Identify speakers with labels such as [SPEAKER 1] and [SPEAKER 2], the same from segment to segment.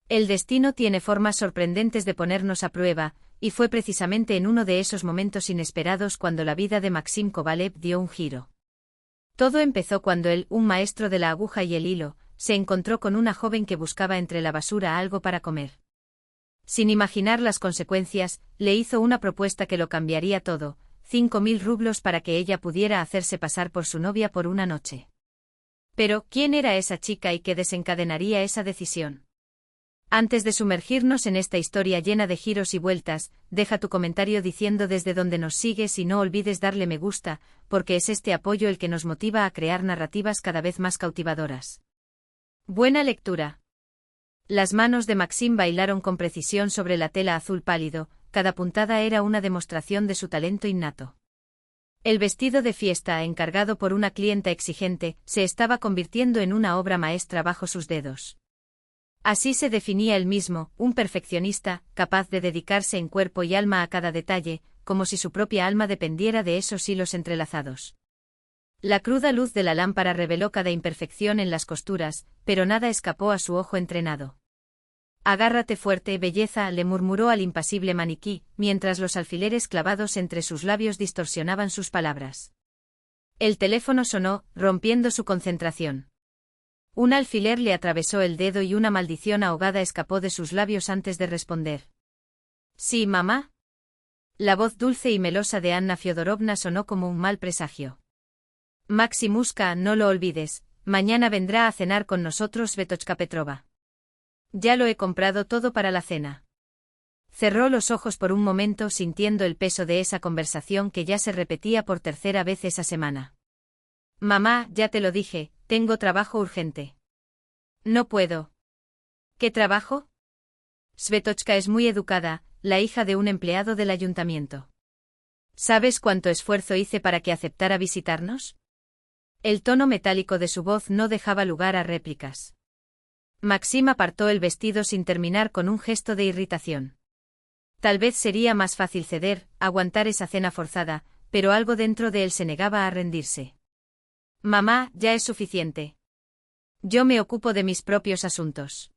[SPEAKER 1] El destino tiene formas sorprendentes de ponernos a prueba, y fue precisamente en uno de esos momentos inesperados cuando la vida de Maxim Kovalev dio un giro. Todo empezó cuando él, un maestro de la aguja y el hilo, se encontró con una joven que buscaba entre la basura algo para comer. Sin imaginar las consecuencias, le hizo una propuesta que lo cambiaría todo: 5.000 rublos para que ella pudiera hacerse pasar por su novia por una noche. Pero, ¿quién era esa chica y qué desencadenaría esa decisión? Antes de sumergirnos en esta historia llena de giros y vueltas, deja tu comentario diciendo desde dónde nos sigues y no olvides darle me gusta, porque es este apoyo el que nos motiva a crear narrativas cada vez más cautivadoras. Buena lectura. Las manos de Maxim bailaron con precisión sobre la tela azul pálido, cada puntada era una demostración de su talento innato. El vestido de fiesta, encargado por una clienta exigente, se estaba convirtiendo en una obra maestra bajo sus dedos. Así se definía él mismo, un perfeccionista, capaz de dedicarse en cuerpo y alma a cada detalle, como si su propia alma dependiera de esos hilos entrelazados. La cruda luz de la lámpara reveló cada imperfección en las costuras, pero nada escapó a su ojo entrenado. «Agárrate fuerte, belleza», le murmuró al impasible maniquí, mientras los alfileres clavados entre sus labios distorsionaban sus palabras. El teléfono sonó, rompiendo su concentración. Un alfiler le atravesó el dedo y una maldición ahogada escapó de sus labios antes de responder. «Sí, mamá». La voz dulce y melosa de Anna Fyodorovna sonó como un mal presagio. «Maximuska, no lo olvides, mañana vendrá a cenar con nosotros Svetochka Petrova. Ya lo he comprado todo para la cena». Cerró los ojos por un momento sintiendo el peso de esa conversación que ya se repetía por tercera vez esa semana. «Mamá, ya te lo dije, tengo trabajo urgente». «No puedo». «¿Qué trabajo?» Svetochka es muy educada, la hija de un empleado del ayuntamiento. ¿Sabes cuánto esfuerzo hice para que aceptara visitarnos? El tono metálico de su voz no dejaba lugar a réplicas. Maxim apartó el vestido sin terminar con un gesto de irritación. Tal vez sería más fácil ceder, aguantar esa cena forzada, pero algo dentro de él se negaba a rendirse. «Mamá, ya es suficiente. Yo me ocupo de mis propios asuntos».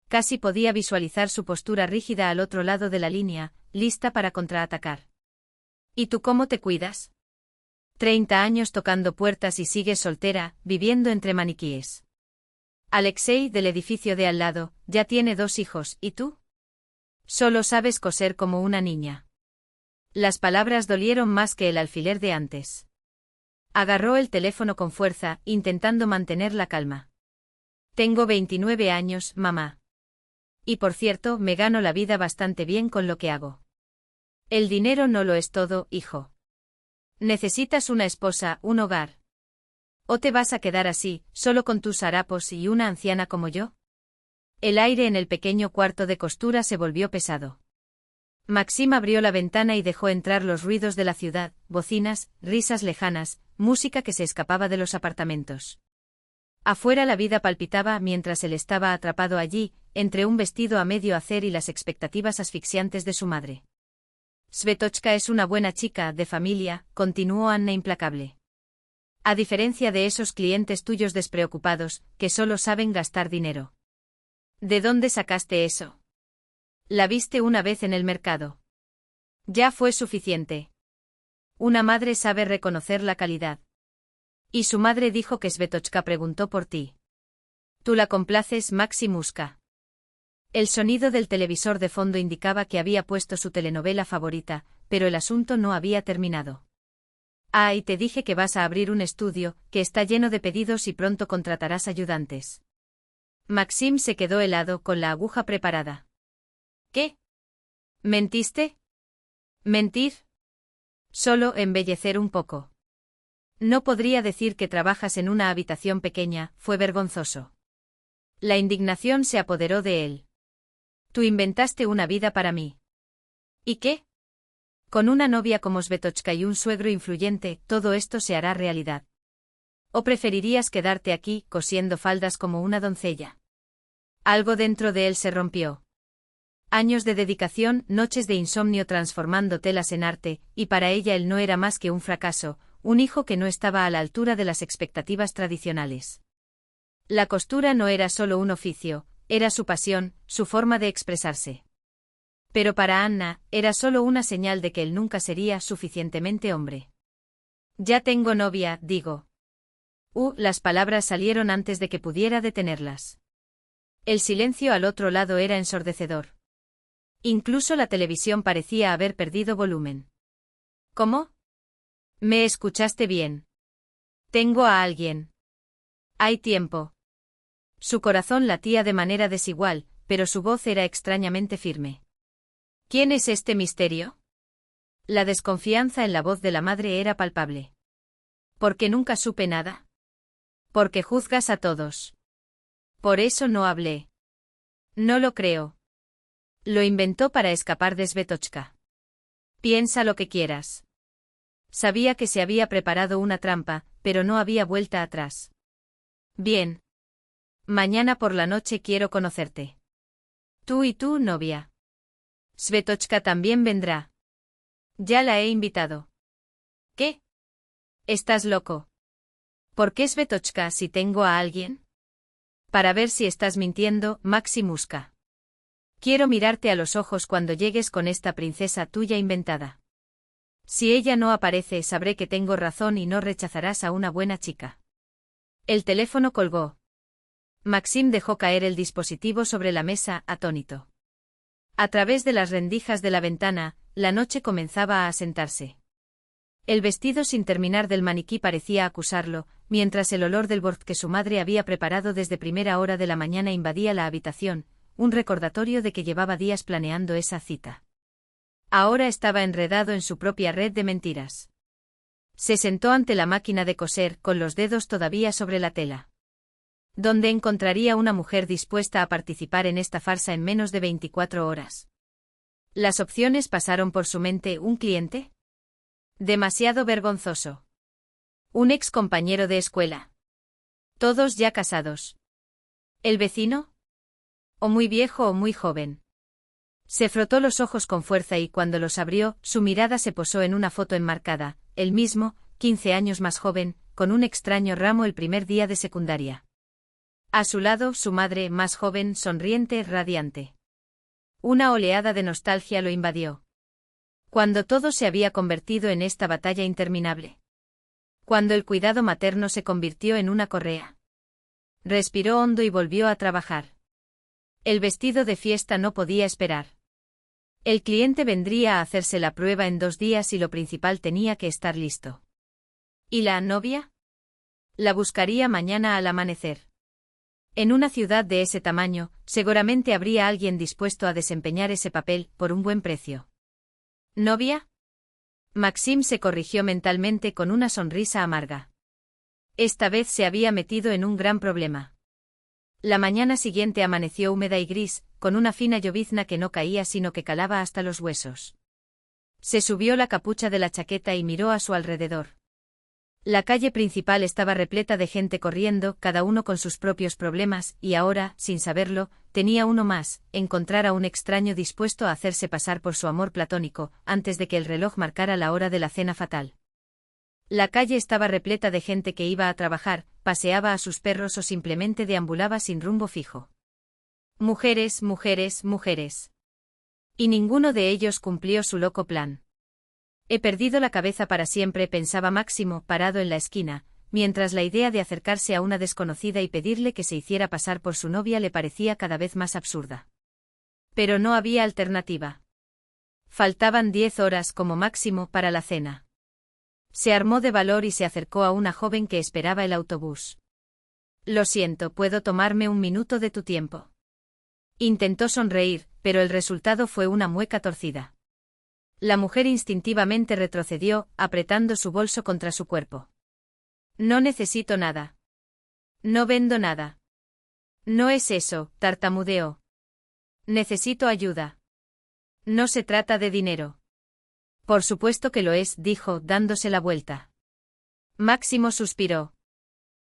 [SPEAKER 1] Casi podía visualizar su postura rígida al otro lado de la línea, lista para contraatacar. «¿Y tú cómo te cuidas? 30 años tocando puertas y sigues soltera, viviendo entre maniquíes. Alexei, del edificio de al lado, ya tiene 2 hijos, ¿y tú? Solo sabes coser como una niña». Las palabras dolieron más que el alfiler de antes. Agarró el teléfono con fuerza, intentando mantener la calma. «Tengo 29 años, mamá. Y por cierto, me gano la vida bastante bien con lo que hago». «El dinero no lo es todo, hijo. Necesitas una esposa, un hogar. ¿O te vas a quedar así, solo con tus harapos y una anciana como yo?» El aire en el pequeño cuarto de costura se volvió pesado. Maxim abrió la ventana y dejó entrar los ruidos de la ciudad, bocinas, risas lejanas, música que se escapaba de los apartamentos. Afuera la vida palpitaba mientras él estaba atrapado allí, entre un vestido a medio hacer y las expectativas asfixiantes de su madre. «Svetochka es una buena chica, de familia», continuó Anna implacable. «A diferencia de esos clientes tuyos despreocupados, que solo saben gastar dinero». «¿De dónde sacaste eso? La viste una vez en el mercado. Ya fue suficiente. Una madre sabe reconocer la calidad». «¿Y su madre dijo que Svetochka preguntó por ti? Tú la complaces, Maximuska». El sonido del televisor de fondo indicaba que había puesto su telenovela favorita, pero el asunto no había terminado. «Ah, y te dije que vas a abrir un estudio, que está lleno de pedidos y pronto contratarás ayudantes». Maxim se quedó helado, con la aguja preparada. «¿Qué? ¿Mentiste? ¿Mentir? Solo embellecer un poco. No podría decir que trabajas en una habitación pequeña», fue vergonzoso. La indignación se apoderó de él. «Tú inventaste una vida para mí. ¿Y qué? Con una novia como Svetochka y un suegro influyente, todo esto se hará realidad. ¿O preferirías quedarte aquí, cosiendo faldas como una doncella?» Algo dentro de él se rompió. Años de dedicación, noches de insomnio transformando telas en arte, y para ella él no era más que un fracaso, un hijo que no estaba a la altura de las expectativas tradicionales. La costura no era solo un oficio, era su pasión, su forma de expresarse. Pero para Anna, era solo una señal de que él nunca sería suficientemente hombre. Ya tengo novia, digo. Las palabras salieron antes de que pudiera detenerlas. El silencio al otro lado era ensordecedor. Incluso la televisión parecía haber perdido volumen. ¿Cómo? ¿Me escuchaste bien? Tengo a alguien. Hay tiempo. Su corazón latía de manera desigual, pero su voz era extrañamente firme. ¿Quién es este misterio? La desconfianza en la voz de la madre era palpable. ¿Por qué nunca supe nada? Porque juzgas a todos. Por eso no hablé. No lo creo. Lo inventó para escapar de Svetochka. Piensa lo que quieras. Sabía que se había preparado una trampa, pero no había vuelta atrás. Bien. Mañana por la noche quiero conocerte. Tú y tu novia. Svetochka también vendrá. Ya la he invitado. ¿Qué? ¿Estás loco? ¿Por qué Svetochka si tengo a alguien? Para ver si estás mintiendo, Maximuska. Quiero mirarte a los ojos cuando llegues con esta princesa tuya inventada. Si ella no aparece, sabré que tengo razón y no rechazarás a una buena chica. El teléfono colgó. Maxim dejó caer el dispositivo sobre la mesa, atónito. A través de las rendijas de la ventana, la noche comenzaba a asentarse. El vestido sin terminar del maniquí parecía acusarlo, mientras el olor del bord que su madre había preparado desde primera hora de la mañana invadía la habitación, un recordatorio de que llevaba días planeando esa cita. Ahora estaba enredado en su propia red de mentiras. Se sentó ante la máquina de coser, con los dedos todavía sobre la tela. ¿Dónde encontraría una mujer dispuesta a participar en esta farsa en menos de 24 horas? Las opciones pasaron por su mente. ¿Un cliente? Demasiado vergonzoso. Un ex compañero de escuela. Todos ya casados. ¿El vecino? O muy viejo o muy joven. Se frotó los ojos con fuerza y cuando los abrió, su mirada se posó en una foto enmarcada, él mismo, 15 años más joven, con un extraño ramo el primer día de secundaria. A su lado, su madre, más joven, sonriente, radiante. Una oleada de nostalgia lo invadió. Cuando todo se había convertido en esta batalla interminable. Cuando el cuidado materno se convirtió en una correa. Respiró hondo y volvió a trabajar. El vestido de fiesta no podía esperar. El cliente vendría a hacerse la prueba en 2 días y lo principal tenía que estar listo. ¿Y la novia? La buscaría mañana al amanecer. En una ciudad de ese tamaño, seguramente habría alguien dispuesto a desempeñar ese papel, por un buen precio. ¿Novia? Maxim se corrigió mentalmente con una sonrisa amarga. Esta vez se había metido en un gran problema. La mañana siguiente amaneció húmeda y gris, con una fina llovizna que no caía sino que calaba hasta los huesos. Se subió la capucha de la chaqueta y miró a su alrededor. La calle principal estaba repleta de gente corriendo, cada uno con sus propios problemas, y ahora, sin saberlo, tenía uno más, encontrar a un extraño dispuesto a hacerse pasar por su amor platónico, antes de que el reloj marcara la hora de la cena fatal. La calle estaba repleta de gente que iba a trabajar, paseaba a sus perros o simplemente deambulaba sin rumbo fijo. Mujeres, mujeres, mujeres. Y ninguno de ellos cumplió su loco plan. He perdido la cabeza para siempre, pensaba Máximo, parado en la esquina, mientras la idea de acercarse a una desconocida y pedirle que se hiciera pasar por su novia le parecía cada vez más absurda. Pero no había alternativa. Faltaban 10 horas como máximo para la cena. Se armó de valor y se acercó a una joven que esperaba el autobús. Lo siento, ¿puedo tomarme un minuto de tu tiempo? Intentó sonreír, pero el resultado fue una mueca torcida. La mujer instintivamente retrocedió, apretando su bolso contra su cuerpo. No necesito nada. No vendo nada. No es eso, tartamudeó. Necesito ayuda. No se trata de dinero. Por supuesto que lo es, dijo, dándose la vuelta. Máximo suspiró.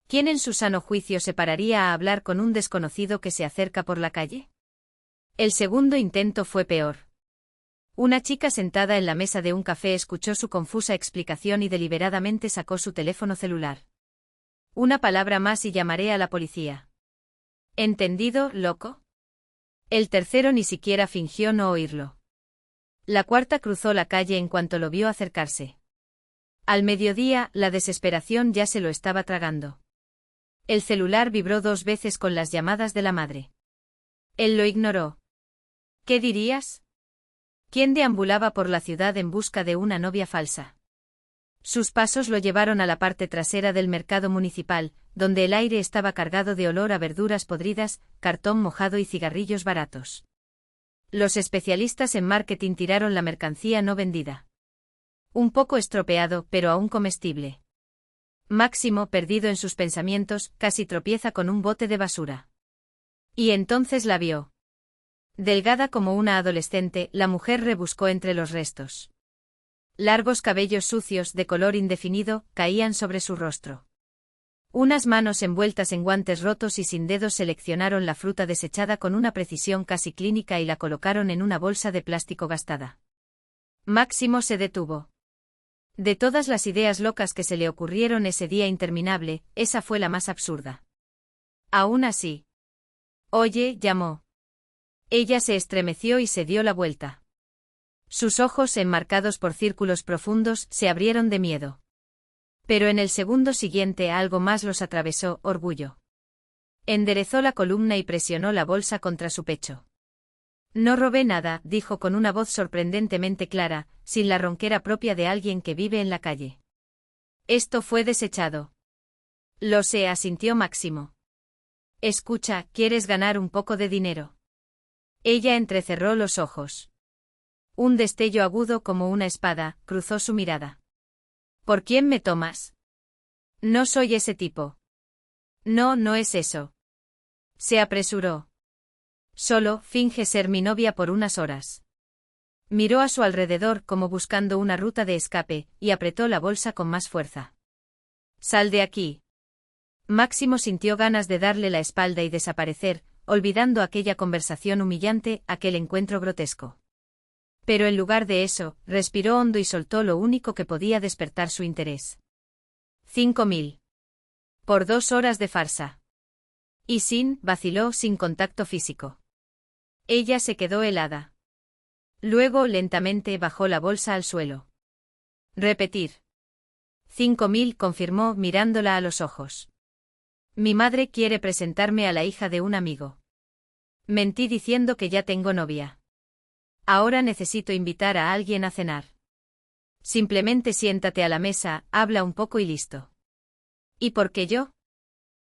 [SPEAKER 1] ¿Quién en su sano juicio se pararía a hablar con un desconocido que se acerca por la calle? El segundo intento fue peor. Una chica sentada en la mesa de un café escuchó su confusa explicación y deliberadamente sacó su teléfono celular. Una palabra más y llamaré a la policía. ¿Entendido, loco? El tercero ni siquiera fingió no oírlo. La cuarta cruzó la calle en cuanto lo vio acercarse. Al mediodía, la desesperación ya se lo estaba tragando. El celular vibró 2 veces con las llamadas de la madre. Él lo ignoró. ¿Qué dirías? ¿Quién deambulaba por la ciudad en busca de una novia falsa? Sus pasos lo llevaron a la parte trasera del mercado municipal, donde el aire estaba cargado de olor a verduras podridas, cartón mojado y cigarrillos baratos. Los especialistas en marketing tiraron la mercancía no vendida. Un poco estropeado, pero aún comestible. Máximo, perdido en sus pensamientos, casi tropieza con un bote de basura. Y entonces la vio. Delgada como una adolescente, la mujer rebuscó entre los restos. Largos cabellos sucios, de color indefinido, caían sobre su rostro. Unas manos envueltas en guantes rotos y sin dedos seleccionaron la fruta desechada con una precisión casi clínica y la colocaron en una bolsa de plástico gastada. Máximo se detuvo. De todas las ideas locas que se le ocurrieron ese día interminable, esa fue la más absurda. Aún así. Oye, llamó. Ella se estremeció y se dio la vuelta. Sus ojos, enmarcados por círculos profundos, se abrieron de miedo. Pero en el segundo siguiente algo más los atravesó, orgullo. Enderezó la columna y presionó la bolsa contra su pecho. No robé nada, dijo con una voz sorprendentemente clara, sin la ronquera propia de alguien que vive en la calle. Esto fue desechado. Lo sé, asintió Máximo. Escucha, ¿quieres ganar un poco de dinero? Ella entrecerró los ojos. Un destello agudo como una espada cruzó su mirada. ¿Por quién me tomas? No soy ese tipo. No, no es eso. Se apresuró. Solo finge ser mi novia por unas horas. Miró a su alrededor como buscando una ruta de escape, y apretó la bolsa con más fuerza. Sal de aquí. Máximo sintió ganas de darle la espalda y desaparecer, olvidando aquella conversación humillante, aquel encuentro grotesco. Pero en lugar de eso, respiró hondo y soltó lo único que podía despertar su interés. 5.000. Por 2 horas de farsa. Y vaciló sin contacto físico. Ella se quedó helada. Luego lentamente bajó la bolsa al suelo. Repetir. 5.000, confirmó mirándola a los ojos. Mi madre quiere presentarme a la hija de un amigo. Mentí diciendo que ya tengo novia. Ahora necesito invitar a alguien a cenar. Simplemente siéntate a la mesa, habla un poco y listo. ¿Y por qué yo?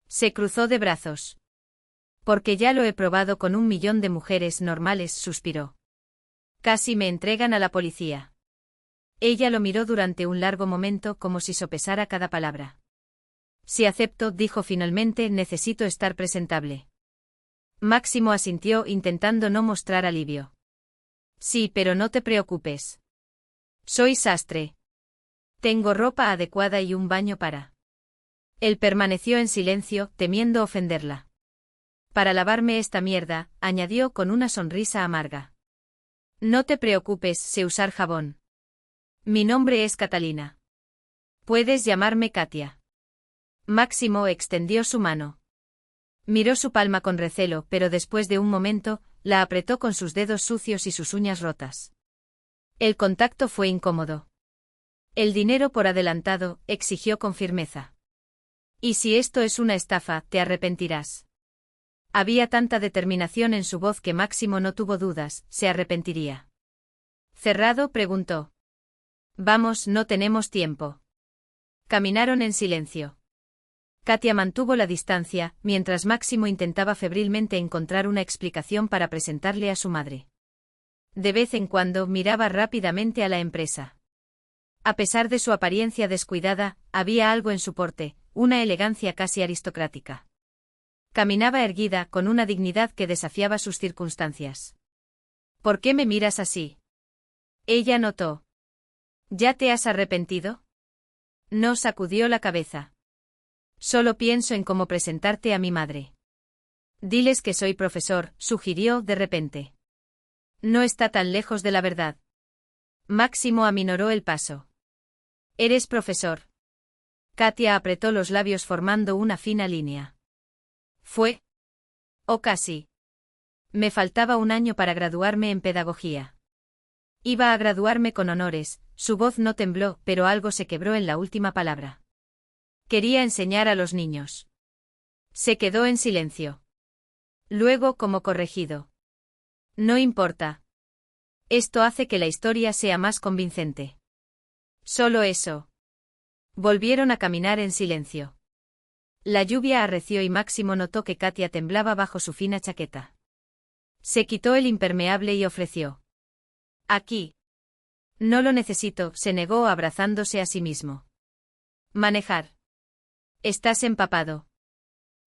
[SPEAKER 1] Se cruzó de brazos. Porque ya lo he probado con 1.000.000 de mujeres normales, suspiró. Casi me entregan a la policía. Ella lo miró durante un largo momento como si sopesara cada palabra. Si acepto, dijo finalmente, necesito estar presentable. Máximo asintió intentando no mostrar alivio. Sí, pero no te preocupes. Soy sastre. Tengo ropa adecuada y un baño para. Él permaneció en silencio, temiendo ofenderla. Para lavarme esta mierda, añadió con una sonrisa amarga. No te preocupes, sé usar jabón. Mi nombre es Catalina. Puedes llamarme Katia. Máximo extendió su mano. Miró su palma con recelo, pero después de un momento, la apretó con sus dedos sucios y sus uñas rotas. El contacto fue incómodo. El dinero por adelantado, exigió con firmeza. Y si esto es una estafa, te arrepentirás. Había tanta determinación en su voz que Máximo no tuvo dudas, se arrepentiría. ¿Cerrado?, preguntó. Vamos, no tenemos tiempo. Caminaron en silencio. Katia mantuvo la distancia, mientras Máximo intentaba febrilmente encontrar una explicación para presentarle a su madre. De vez en cuando miraba rápidamente a la empresa. A pesar de su apariencia descuidada, había algo en su porte, una elegancia casi aristocrática. Caminaba erguida, con una dignidad que desafiaba sus circunstancias. ¿Por qué me miras así? Ella notó. ¿Ya te has arrepentido? No, sacudió la cabeza. Solo pienso en cómo presentarte a mi madre. Diles que soy profesor, sugirió de repente. No está tan lejos de la verdad. Máximo aminoró el paso. ¿Eres profesor? Katia apretó los labios formando una fina línea. ¿Fue? O casi. Me faltaba un año para graduarme en pedagogía. Iba a graduarme con honores, su voz no tembló, pero algo se quebró en la última palabra. Quería enseñar a los niños. Se quedó en silencio. Luego, como corregido. No importa. Esto hace que la historia sea más convincente. Solo eso. Volvieron a caminar en silencio. La lluvia arreció y Máximo notó que Katia temblaba bajo su fina chaqueta. Se quitó el impermeable y ofreció. Aquí. No lo necesito, se negó abrazándose a sí mismo. Manejar. Estás empapado.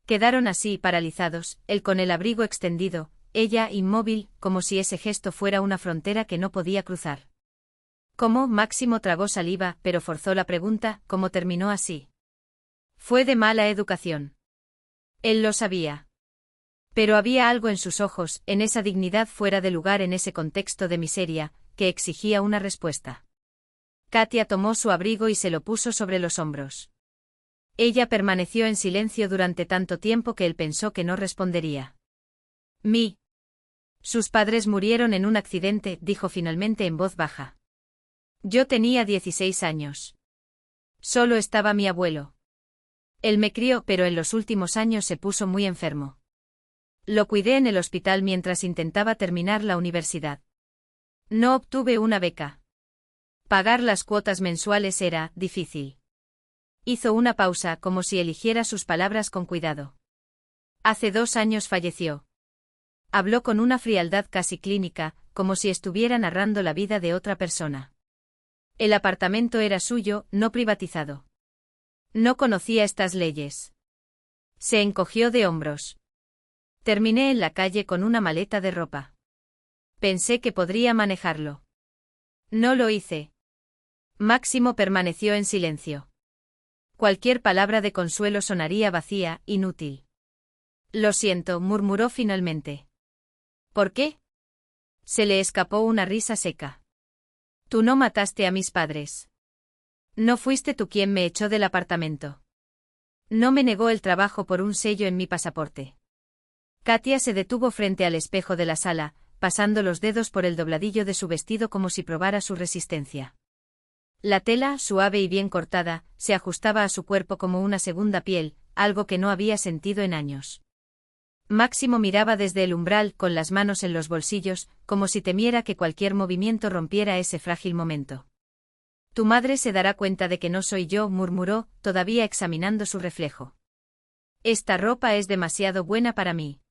[SPEAKER 1] Quedaron así paralizados, él con el abrigo extendido, ella inmóvil, como si ese gesto fuera una frontera que no podía cruzar. ¿Cómo? Máximo tragó saliva, pero forzó la pregunta, ¿cómo terminó así? Fue de mala educación. Él lo sabía. Pero había algo en sus ojos, en esa dignidad fuera de lugar en ese contexto de miseria, que exigía una respuesta. Katia tomó su abrigo y se lo puso sobre los hombros. Ella permaneció en silencio durante tanto tiempo que él pensó que no respondería. Sus padres murieron en un accidente, dijo finalmente en voz baja. Yo tenía 16 años. Solo estaba mi abuelo. Él me crió, pero en los últimos años se puso muy enfermo. Lo cuidé en el hospital mientras intentaba terminar la universidad. No obtuve una beca. Pagar las cuotas mensuales era difícil. Hizo una pausa, como si eligiera sus palabras con cuidado. Hace 2 años falleció. Habló con una frialdad casi clínica, como si estuviera narrando la vida de otra persona. El apartamento era suyo, no privatizado. No conocía estas leyes. Se encogió de hombros. Terminé en la calle con una maleta de ropa. Pensé que podría manejarlo. No lo hice. Máximo permaneció en silencio. Cualquier palabra de consuelo sonaría vacía, inútil. Lo siento, murmuró finalmente. ¿Por qué? Se le escapó una risa seca. Tú no mataste a mis padres. No fuiste tú quien me echó del apartamento. No me negó el trabajo por un sello en mi pasaporte. Katia se detuvo frente al espejo de la sala, pasando los dedos por el dobladillo de su vestido como si probara su resistencia. La tela, suave y bien cortada, se ajustaba a su cuerpo como una segunda piel, algo que no había sentido en años. Máximo miraba desde el umbral con las manos en los bolsillos, como si temiera que cualquier movimiento rompiera ese frágil momento. Tu madre se dará cuenta de que no soy yo, murmuró, todavía examinando su reflejo. Esta ropa es demasiado buena para mí.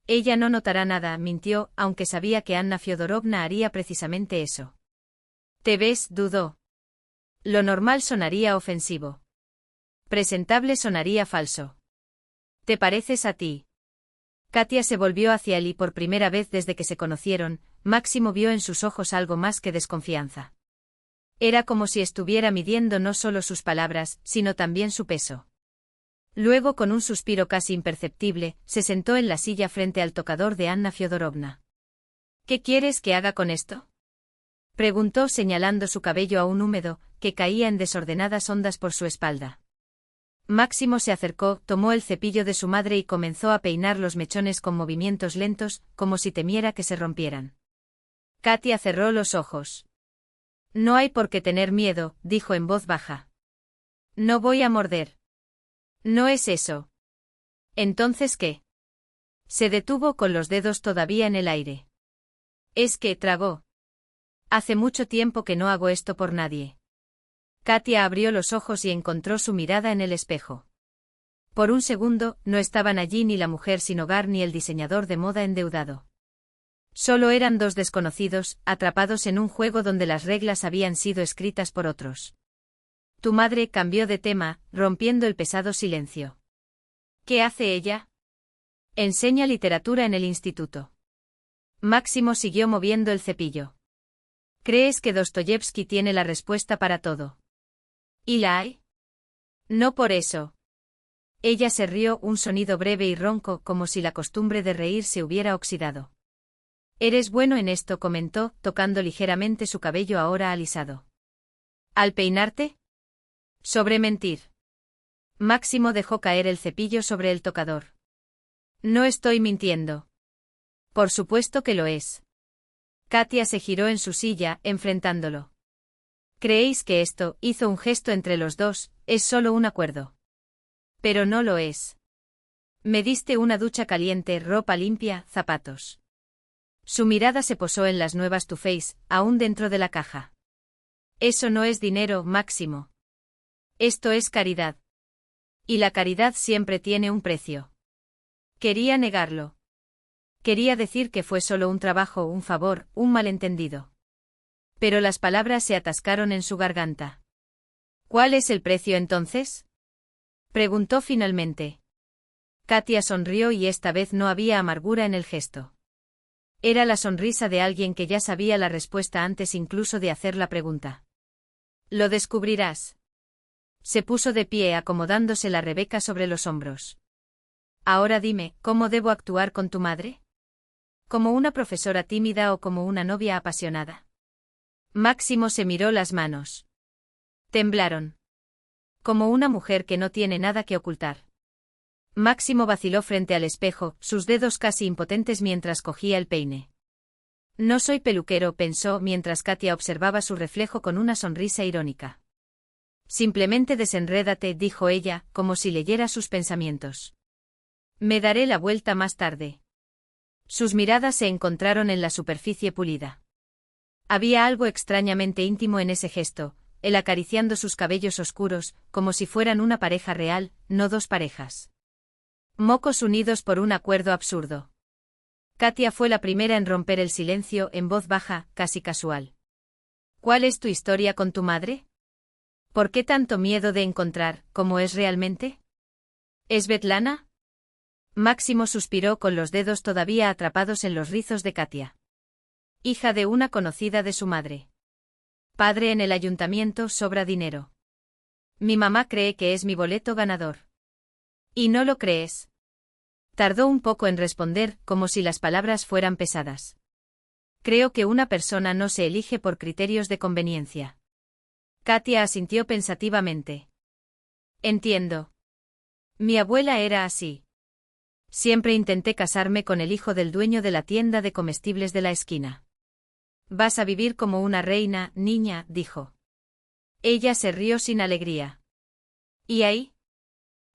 [SPEAKER 1] Ella no notará nada, mintió, aunque sabía que Anna Fyodorovna haría precisamente eso. ¿Te ves? Dudó. Lo normal sonaría ofensivo. Presentable sonaría falso. ¿Te pareces a ti? Katia se volvió hacia él y por primera vez desde que se conocieron, Máximo vio en sus ojos algo más que desconfianza. Era como si estuviera midiendo no solo sus palabras, sino también su peso. Luego, con un suspiro casi imperceptible, se sentó en la silla frente al tocador de Anna Fyodorovna. ¿Qué quieres que haga con esto? Preguntó señalando su cabello aún húmedo, que caía en desordenadas ondas por su espalda. Máximo se acercó, tomó el cepillo de su madre y comenzó a peinar los mechones con movimientos lentos, como si temiera que se rompieran. Katia cerró los ojos. No hay por qué tener miedo, dijo en voz baja. No voy a morder. No es eso. ¿Entonces qué? Se detuvo con los dedos todavía en el aire. Es que tragó. Hace mucho tiempo que no hago esto por nadie. Katia abrió los ojos y encontró su mirada en el espejo. Por un segundo, no estaban allí ni la mujer sin hogar ni el diseñador de moda endeudado. Solo eran 2 desconocidos, atrapados en un juego donde las reglas habían sido escritas por otros. Tu madre cambió de tema, rompiendo el pesado silencio. ¿Qué hace ella? Enseña literatura en el instituto. Máximo siguió moviendo el cepillo. ¿Crees que Dostoyevski tiene la respuesta para todo? ¿Y la hay? No por eso. Ella se rió, un sonido breve y ronco, como si la costumbre de reír se hubiera oxidado. Eres bueno en esto, comentó, tocando ligeramente su cabello ahora alisado. ¿Al peinarte? Sobre mentir. Máximo dejó caer el cepillo sobre el tocador. No estoy mintiendo. Por supuesto que lo es. Katia se giró en su silla, enfrentándolo. ¿Creéis que esto, hizo un gesto entre los dos, es solo un acuerdo? Pero no lo es. Me diste una ducha caliente, ropa limpia, zapatos. Su mirada se posó en las nuevas Too Faced, aún dentro de la caja. Eso no es dinero, Máximo. Esto es caridad. Y la caridad siempre tiene un precio. Quería negarlo. Quería decir que fue solo un trabajo, un favor, un malentendido. Pero las palabras se atascaron en su garganta. ¿Cuál es el precio entonces? Preguntó finalmente. Katia sonrió y esta vez no había amargura en el gesto. Era la sonrisa de alguien que ya sabía la respuesta antes incluso de hacer la pregunta. Lo descubrirás. Se puso de pie acomodándose la Rebeca sobre los hombros. Ahora dime, ¿cómo debo actuar con tu madre? ¿Como una profesora tímida o como una novia apasionada? Máximo se miró las manos. Temblaron. Como una mujer que no tiene nada que ocultar. Máximo vaciló frente al espejo, sus dedos casi impotentes mientras cogía el peine. No soy peluquero, pensó mientras Katia observaba su reflejo con una sonrisa irónica. Simplemente desenrédate, dijo ella, como si leyera sus pensamientos. Me daré la vuelta más tarde. Sus miradas se encontraron en la superficie pulida. Había algo extrañamente íntimo en ese gesto, él acariciando sus cabellos oscuros, como si fueran una pareja real, no dos parejas. Mocos unidos por un acuerdo absurdo. Katia fue la primera en romper el silencio en voz baja, casi casual. ¿Cuál es tu historia con tu madre? ¿Por qué tanto miedo de encontrar cómo es realmente? ¿Es Svetlana? Máximo suspiró con los dedos todavía atrapados en los rizos de Katia. Hija de una conocida de su madre. Padre en el ayuntamiento, sobra dinero. Mi mamá cree que es mi boleto ganador. ¿Y no lo crees? Tardó un poco en responder, como si las palabras fueran pesadas. Creo que una persona no se elige por criterios de conveniencia. Katia asintió pensativamente. Entiendo. Mi abuela era así. Siempre intenté casarme con el hijo del dueño de la tienda de comestibles de la esquina. Vas a vivir como una reina, niña, dijo. Ella se rió sin alegría. ¿Y ahí?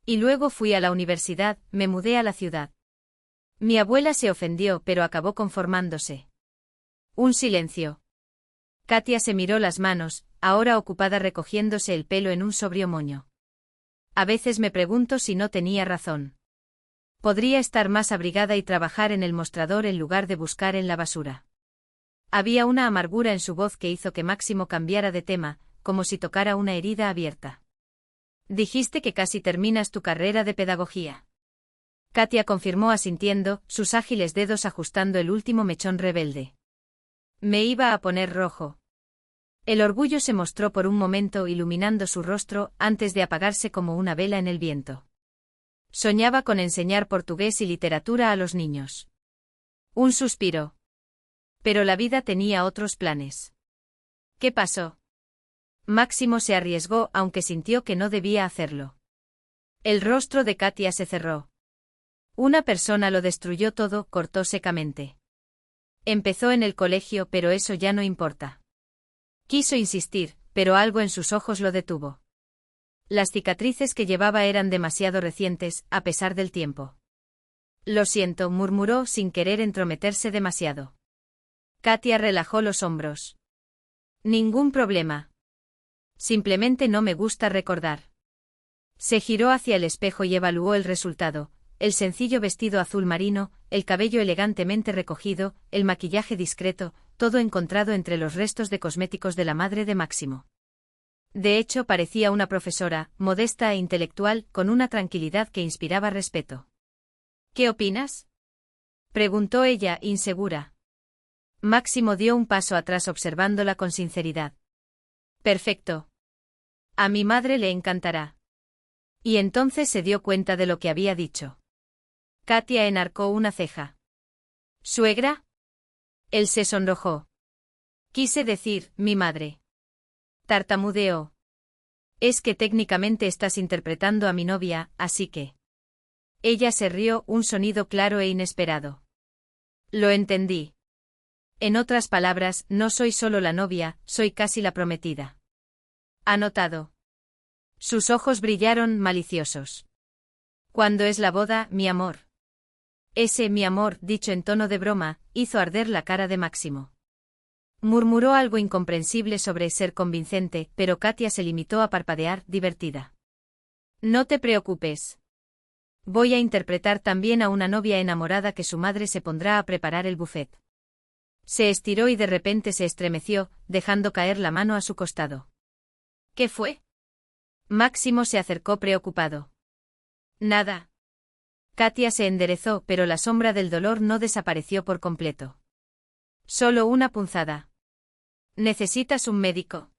[SPEAKER 1] Y luego fui a la universidad, me mudé a la ciudad. Mi abuela se ofendió, pero acabó conformándose. Un silencio. Katia se miró las manos, ahora ocupada recogiéndose el pelo en un sobrio moño. A veces me pregunto si no tenía razón. Podría estar más abrigada y trabajar en el mostrador en lugar de buscar en la basura. Había una amargura en su voz que hizo que Máximo cambiara de tema, como si tocara una herida abierta. Dijiste que casi terminas tu carrera de pedagogía. Katia confirmó asintiendo, sus ágiles dedos ajustando el último mechón rebelde. Me iba a poner rojo. El orgullo se mostró por un momento iluminando su rostro antes de apagarse como una vela en el viento. Soñaba con enseñar portugués y literatura a los niños. Un suspiro. Pero la vida tenía otros planes. ¿Qué pasó? Máximo se arriesgó aunque sintió que no debía hacerlo. El rostro de Katia se cerró. Una persona lo destruyó todo, cortó secamente. Empezó en el colegio, pero eso ya no importa. Quiso insistir, pero algo en sus ojos lo detuvo. Las cicatrices que llevaba eran demasiado recientes, a pesar del tiempo. Lo siento, murmuró sin querer entrometerse demasiado. Katia relajó los hombros. Ningún problema. Simplemente no me gusta recordar. Se giró hacia el espejo y evaluó el resultado, el sencillo vestido azul marino, el cabello elegantemente recogido, el maquillaje discreto, todo encontrado entre los restos de cosméticos de la madre de Máximo. De hecho, parecía una profesora, modesta e intelectual, con una tranquilidad que inspiraba respeto. ¿Qué opinas? Preguntó ella, insegura. Máximo dio un paso atrás observándola con sinceridad. Perfecto. A mi madre le encantará. Y entonces se dio cuenta de lo que había dicho. Katia enarcó una ceja. ¿Suegra? Él se sonrojó. Quise decir, mi madre. Tartamudeó. Es que técnicamente estás interpretando a mi novia, así que. Ella se rió, un sonido claro e inesperado. Lo entendí. En otras palabras, no soy solo la novia, soy casi la prometida. Anotado. Sus ojos brillaron maliciosos. ¿Cuándo es la boda, mi amor? Ese mi amor, dicho en tono de broma, hizo arder la cara de Máximo. Murmuró algo incomprensible sobre ser convincente, pero Katia se limitó a parpadear, divertida. No te preocupes. Voy a interpretar también a una novia enamorada que su madre se pondrá a preparar el buffet. Se estiró y de repente se estremeció, dejando caer la mano a su costado. ¿Qué fue? Máximo se acercó preocupado. Nada. Katia se enderezó, pero la sombra del dolor no desapareció por completo. Solo una punzada. ¿Necesitas un médico?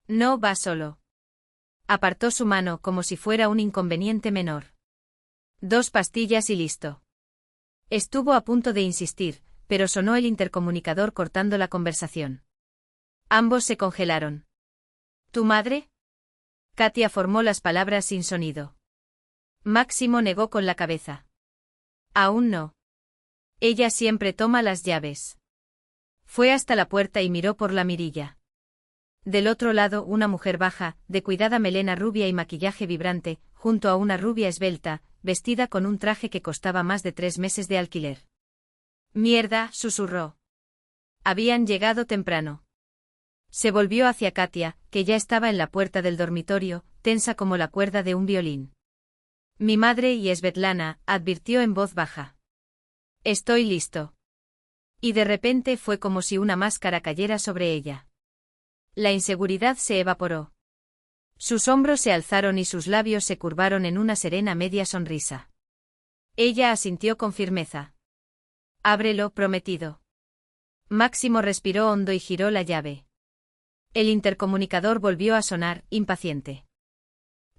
[SPEAKER 1] No va solo. Apartó su mano como si fuera un inconveniente menor. 2 pastillas y listo. Estuvo a punto de insistir, pero sonó el intercomunicador cortando la conversación. Ambos se congelaron. ¿Tu madre? Katia formó las palabras sin sonido. Máximo negó con la cabeza. Aún no. Ella siempre toma las llaves. Fue hasta la puerta y miró por la mirilla. Del otro lado, una mujer baja, de cuidada melena rubia y maquillaje vibrante, junto a una rubia esbelta, vestida con un traje que costaba más de 3 meses de alquiler. Mierda, susurró. Habían llegado temprano. Se volvió hacia Katia, que ya estaba en la puerta del dormitorio, tensa como la cuerda de un violín. Mi madre y Svetlana, advirtió en voz baja. Estoy listo. Y de repente fue como si una máscara cayera sobre ella. La inseguridad se evaporó. Sus hombros se alzaron y sus labios se curvaron en una serena media sonrisa. Ella asintió con firmeza. Ábrelo, prometido. Máximo respiró hondo y giró la llave. El intercomunicador volvió a sonar, impaciente.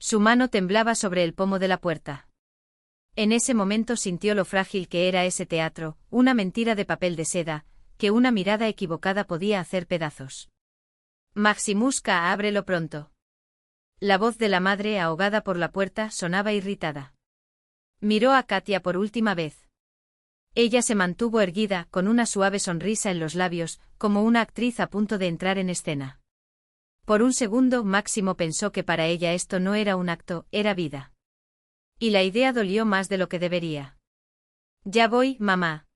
[SPEAKER 1] Su mano temblaba sobre el pomo de la puerta. En ese momento sintió lo frágil que era ese teatro, una mentira de papel de seda, que una mirada equivocada podía hacer pedazos. Maximuska, ábrelo pronto. La voz de la madre, ahogada por la puerta, sonaba irritada. Miró a Katia por última vez. Ella se mantuvo erguida, con una suave sonrisa en los labios, como una actriz a punto de entrar en escena. Por un segundo Máximo pensó que para ella esto no era un acto, era vida. Y la idea dolió más de lo que debería. Ya voy, mamá.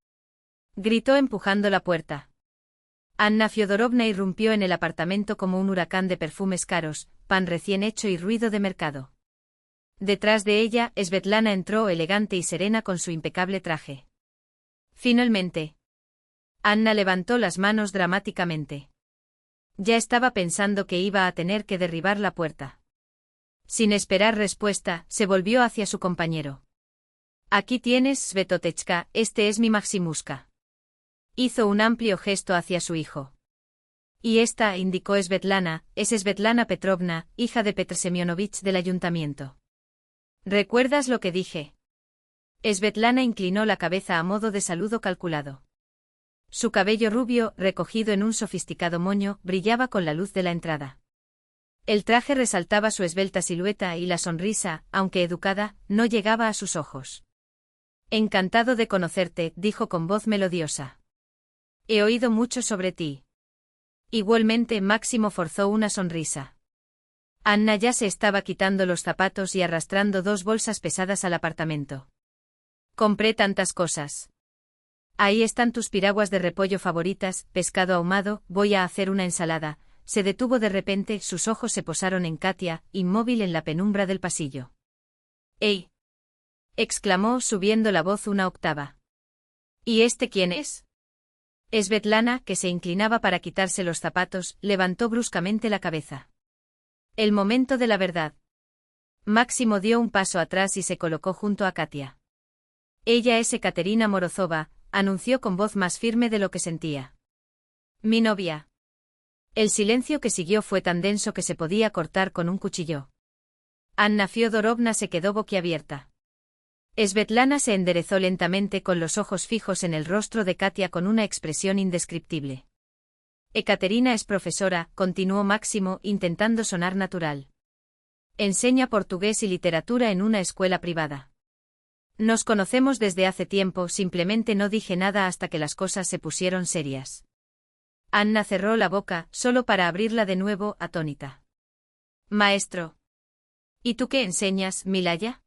[SPEAKER 1] Gritó empujando la puerta. Anna Fyodorovna irrumpió en el apartamento como un huracán de perfumes caros, pan recién hecho y ruido de mercado. Detrás de ella, Svetlana entró elegante y serena con su impecable traje. Finalmente. Anna levantó las manos dramáticamente. Ya estaba pensando que iba a tener que derribar la puerta. Sin esperar respuesta, se volvió hacia su compañero. Aquí tienes, Svetotechka, este es mi Maximuska. Hizo un amplio gesto hacia su hijo. Y esta, indicó Svetlana, es Svetlana Petrovna, hija de Petr Semyonovich del ayuntamiento. ¿Recuerdas lo que dije? Svetlana inclinó la cabeza a modo de saludo calculado. Su cabello rubio, recogido en un sofisticado moño, brillaba con la luz de la entrada. El traje resaltaba su esbelta silueta y la sonrisa, aunque educada, no llegaba a sus ojos. Encantado de conocerte, dijo con voz melodiosa. He oído mucho sobre ti. Igualmente Máximo forzó una sonrisa. Anna ya se estaba quitando los zapatos y arrastrando 2 bolsas pesadas al apartamento. Compré tantas cosas. Ahí están tus piraguas de repollo favoritas, pescado ahumado, voy a hacer una ensalada. Se detuvo de repente, sus ojos se posaron en Katia, inmóvil en la penumbra del pasillo. ¡Ey! Exclamó subiendo la voz una octava. ¿Y este quién es? Svetlana, que se inclinaba para quitarse los zapatos, levantó bruscamente la cabeza. El momento de la verdad. Máximo dio un paso atrás y se colocó junto a Katia. Ella es Ekaterina Morozova, anunció con voz más firme de lo que sentía. Mi novia. El silencio que siguió fue tan denso que se podía cortar con un cuchillo. Anna Fyodorovna se quedó boquiabierta. Svetlana se enderezó lentamente con los ojos fijos en el rostro de Katia con una expresión indescriptible. Ekaterina es profesora, continuó Máximo, intentando sonar natural. Enseña portugués y literatura en una escuela privada. Nos conocemos desde hace tiempo, simplemente no dije nada hasta que las cosas se pusieron serias. Anna cerró la boca, solo para abrirla de nuevo, atónita. Maestro. ¿Y tú qué enseñas, Milaya?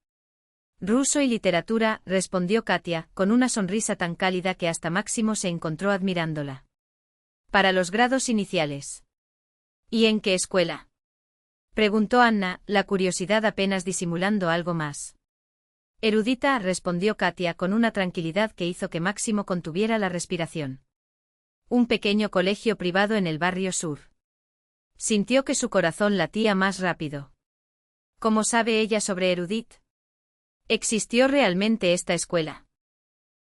[SPEAKER 1] Ruso y literatura, respondió Katia, con una sonrisa tan cálida que hasta Máximo se encontró admirándola. Para los grados iniciales. ¿Y en qué escuela? Preguntó Anna, la curiosidad apenas disimulando algo más. Erudita, respondió Katia con una tranquilidad que hizo que Máximo contuviera la respiración. Un pequeño colegio privado en el barrio sur. Sintió que su corazón latía más rápido. ¿Cómo sabe ella sobre Erudit? ¿Existió realmente esta escuela?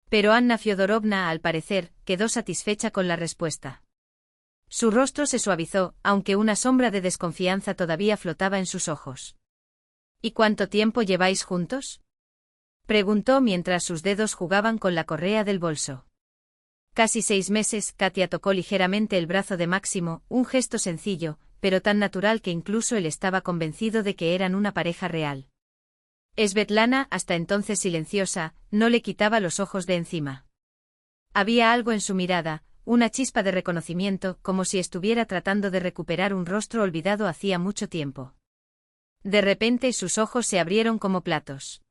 [SPEAKER 1] Pero Anna Fyodorovna, al parecer, quedó satisfecha con la respuesta. Su rostro se suavizó, aunque una sombra de desconfianza todavía flotaba en sus ojos. ¿Y cuánto tiempo lleváis juntos? Preguntó mientras sus dedos jugaban con la correa del bolso. Casi 6 meses. Katia tocó ligeramente el brazo de Máximo, un gesto sencillo, pero tan natural que incluso él estaba convencido de que eran una pareja real. Svetlana, hasta entonces silenciosa, no le quitaba los ojos de encima. Había algo en su mirada, una chispa de reconocimiento, como si estuviera tratando de recuperar un rostro olvidado hacía mucho tiempo. De repente sus ojos se abrieron como platos.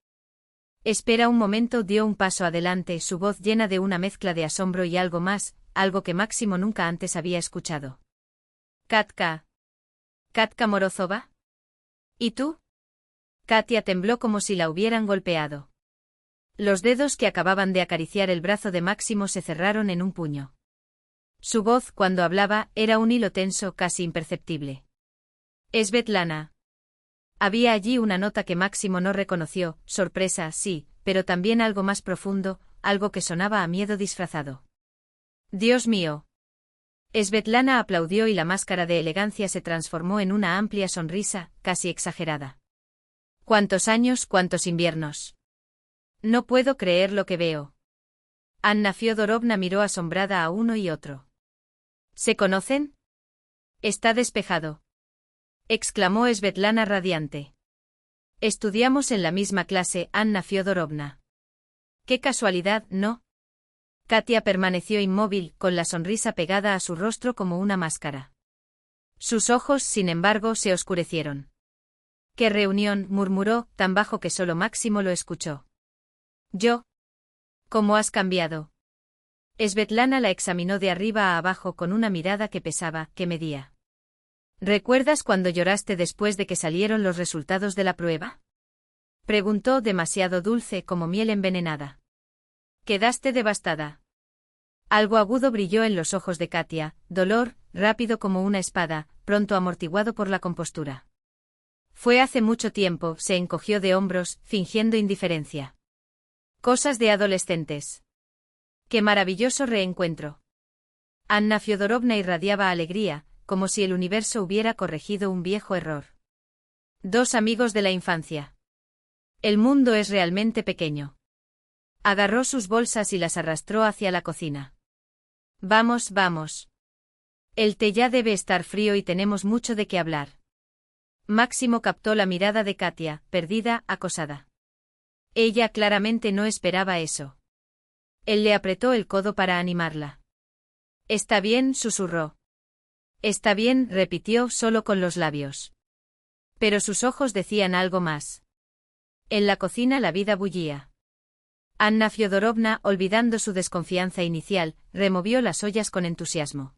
[SPEAKER 1] Espera un momento, dio un paso adelante, su voz llena de una mezcla de asombro y algo más, algo que Máximo nunca antes había escuchado. Katka. ¿Katka Morozova? ¿Y tú? Katia tembló como si la hubieran golpeado. Los dedos que acababan de acariciar el brazo de Máximo se cerraron en un puño. Su voz, cuando hablaba, era un hilo tenso, casi imperceptible. Svetlana. Había allí una nota que Máximo no reconoció, sorpresa, sí, pero también algo más profundo, algo que sonaba a miedo disfrazado. Dios mío. Svetlana aplaudió y la máscara de elegancia se transformó en una amplia sonrisa, casi exagerada. ¿Cuántos años, cuántos inviernos? No puedo creer lo que veo. Anna Fyodorovna miró asombrada a uno y otro. ¿Se conocen? Está despejado. Exclamó Svetlana radiante. Estudiamos en la misma clase, Anna Fyodorovna. Qué casualidad, ¿no? Katia permaneció inmóvil, con la sonrisa pegada a su rostro como una máscara. Sus ojos, sin embargo, se oscurecieron. «¿Qué reunión?», murmuró, tan bajo que solo Máximo lo escuchó. «¿Yo? ¿Cómo has cambiado?». Svetlana la examinó de arriba a abajo con una mirada que pesaba, que medía. «¿Recuerdas cuando lloraste después de que salieron los resultados de la prueba?», preguntó, demasiado dulce como miel envenenada. «Quedaste devastada». Algo agudo brilló en los ojos de Katia, dolor, rápido como una espada, pronto amortiguado por la compostura. Fue hace mucho tiempo, se encogió de hombros, fingiendo indiferencia. Cosas de adolescentes. ¡Qué maravilloso reencuentro! Anna Fyodorovna irradiaba alegría, como si el universo hubiera corregido un viejo error. Dos amigos de la infancia. El mundo es realmente pequeño. Agarró sus bolsas y las arrastró hacia la cocina. Vamos, vamos. El té ya debe estar frío y tenemos mucho de qué hablar. Máximo captó la mirada de Katia, perdida, acosada. Ella claramente no esperaba eso. Él le apretó el codo para animarla. Está bien, susurró. Está bien, repitió solo con los labios. Pero sus ojos decían algo más. En la cocina la vida bullía. Anna Fyodorovna, olvidando su desconfianza inicial, removió las ollas con entusiasmo.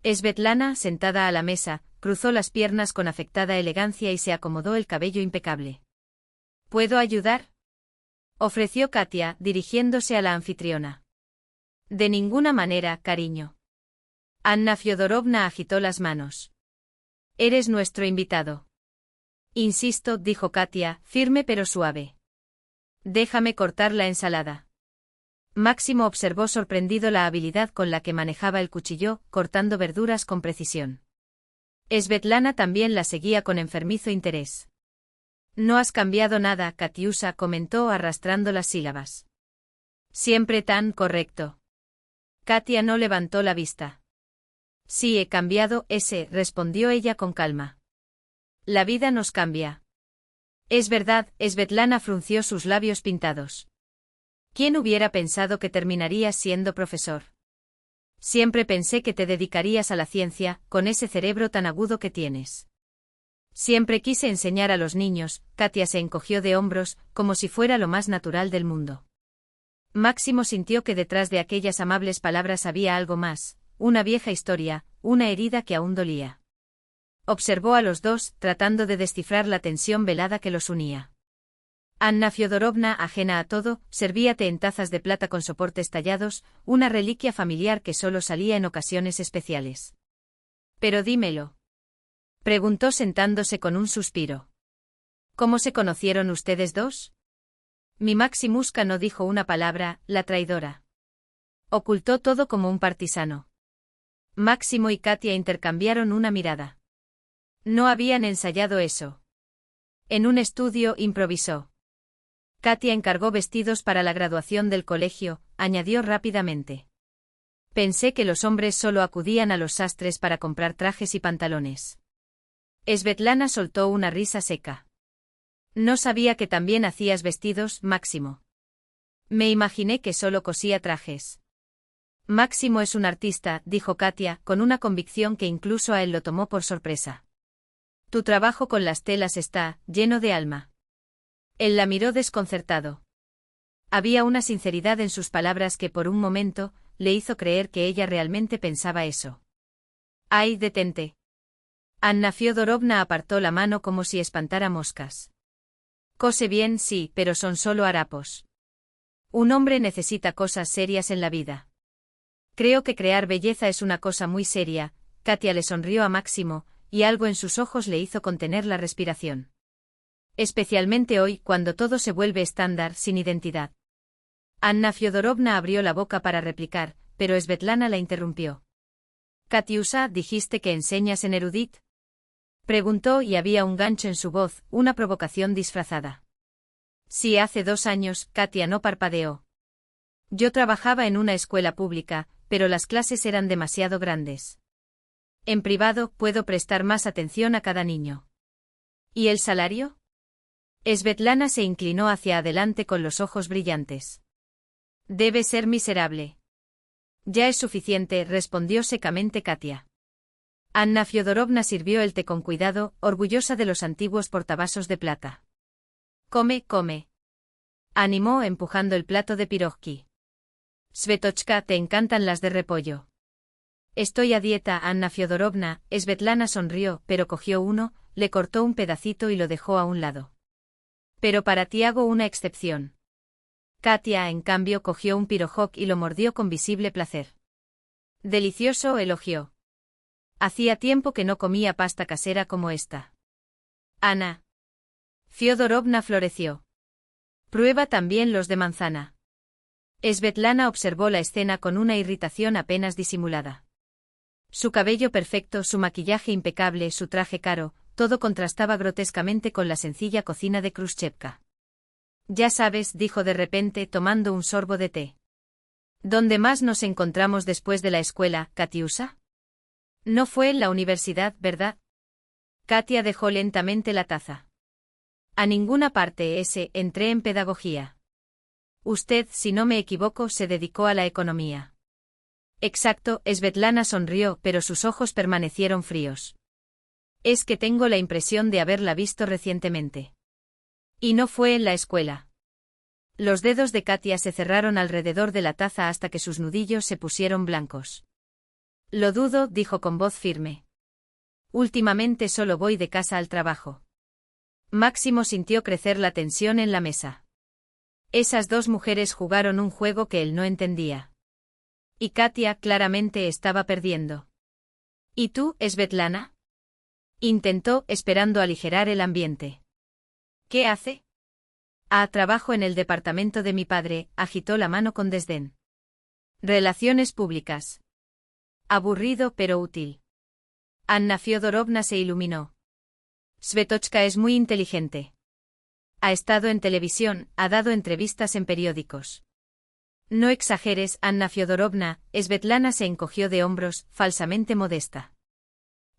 [SPEAKER 1] Svetlana, sentada a la mesa, cruzó las piernas con afectada elegancia y se acomodó el cabello impecable. ¿Puedo ayudar?, ofreció Katia, dirigiéndose a la anfitriona. De ninguna manera, cariño. Anna Fyodorovna agitó las manos. Eres nuestro invitado. Insisto, dijo Katia, firme pero suave. Déjame cortar la ensalada. Máximo observó sorprendido la habilidad con la que manejaba el cuchillo, cortando verduras con precisión. Svetlana también la seguía con enfermizo interés. No has cambiado nada, Katiusa, comentó arrastrando las sílabas. Siempre tan correcto. Katia no levantó la vista. Sí, he cambiado, respondió ella con calma. La vida nos cambia. Es verdad, Svetlana frunció sus labios pintados. ¿Quién hubiera pensado que terminarías siendo profesor? Siempre pensé que te dedicarías a la ciencia, con ese cerebro tan agudo que tienes. Siempre quise enseñar a los niños. Katia se encogió de hombros, como si fuera lo más natural del mundo. Máximo sintió que detrás de aquellas amables palabras había algo más, una vieja historia, una herida que aún dolía. Observó a los dos, tratando de descifrar la tensión velada que los unía. Anna Fyodorovna, ajena a todo, servía té en tazas de plata con soportes tallados, una reliquia familiar que solo salía en ocasiones especiales. «Pero dímelo», preguntó sentándose con un suspiro. «¿Cómo se conocieron ustedes dos?» Mi Maximuska no dijo una palabra, la traidora. Ocultó todo como un partisano. Máximo y Katia intercambiaron una mirada. No habían ensayado eso. En un estudio improvisó. Katia encargó vestidos para la graduación del colegio, añadió rápidamente. Pensé que los hombres solo acudían a los sastres para comprar trajes y pantalones. Svetlana soltó una risa seca. No sabía que también hacías vestidos, Máximo. Me imaginé que solo cosía trajes. Máximo es un artista, dijo Katia, con una convicción que incluso a él lo tomó por sorpresa. Tu trabajo con las telas está lleno de alma. Él la miró desconcertado. Había una sinceridad en sus palabras que por un momento le hizo creer que ella realmente pensaba eso. ¡Ay, detente! Anna Fyodorovna apartó la mano como si espantara moscas. Cose bien, sí, pero son solo harapos. Un hombre necesita cosas serias en la vida. Creo que crear belleza es una cosa muy seria. Katia le sonrió a Máximo, y algo en sus ojos le hizo contener la respiración. Especialmente hoy, cuando todo se vuelve estándar, sin identidad. Anna Fyodorovna abrió la boca para replicar, pero Svetlana la interrumpió. «Katiusa, ¿dijiste que enseñas en Erudit?», preguntó y había un gancho en su voz, una provocación disfrazada. Sí, hace 2 años, Katia no parpadeó. Yo trabajaba en una escuela pública, pero las clases eran demasiado grandes. En privado, puedo prestar más atención a cada niño. ¿Y el salario? Svetlana se inclinó hacia adelante con los ojos brillantes. Debe ser miserable. Ya es suficiente, respondió secamente Katia. Anna Fyodorovna sirvió el té con cuidado, orgullosa de los antiguos portavasos de plata. Come, come. Animó empujando el plato de pirojki. Svetochka, te encantan las de repollo. Estoy a dieta, Anna Fyodorovna. Svetlana sonrió, pero cogió uno, le cortó un pedacito y lo dejó a un lado. Pero para ti hago una excepción. Katia, en cambio, cogió un pirojok y lo mordió con visible placer. Delicioso, elogió. Hacía tiempo que no comía pasta casera como esta. Ana. Fyodorovna floreció. Prueba también los de manzana. Svetlana observó la escena con una irritación apenas disimulada. Su cabello perfecto, su maquillaje impecable, su traje caro, todo contrastaba grotescamente con la sencilla cocina de Khrushchevka. Ya sabes, dijo de repente, tomando un sorbo de té. ¿Dónde más nos encontramos después de la escuela, Katiusa? No fue en la universidad, ¿verdad? Katia dejó lentamente la taza. A ninguna parte entré en pedagogía. Usted, si no me equivoco, se dedicó a la economía. Exacto, Svetlana sonrió, pero sus ojos permanecieron fríos. Es que tengo la impresión de haberla visto recientemente. Y no fue en la escuela. Los dedos de Katia se cerraron alrededor de la taza hasta que sus nudillos se pusieron blancos. Lo dudo, dijo con voz firme. Últimamente solo voy de casa al trabajo. Máximo sintió crecer la tensión en la mesa. Esas dos mujeres jugaron un juego que él no entendía. Y Katia claramente estaba perdiendo. ¿Y tú, Svetlana? Intentó, esperando aligerar el ambiente. ¿Qué hace? Trabajo en el departamento de mi padre, agitó la mano con desdén. Relaciones públicas. Aburrido pero útil. Anna Fyodorovna se iluminó. Svetochka es muy inteligente. Ha estado en televisión, ha dado entrevistas en periódicos. No exageres, Anna Fyodorovna. Svetlana se encogió de hombros, falsamente modesta.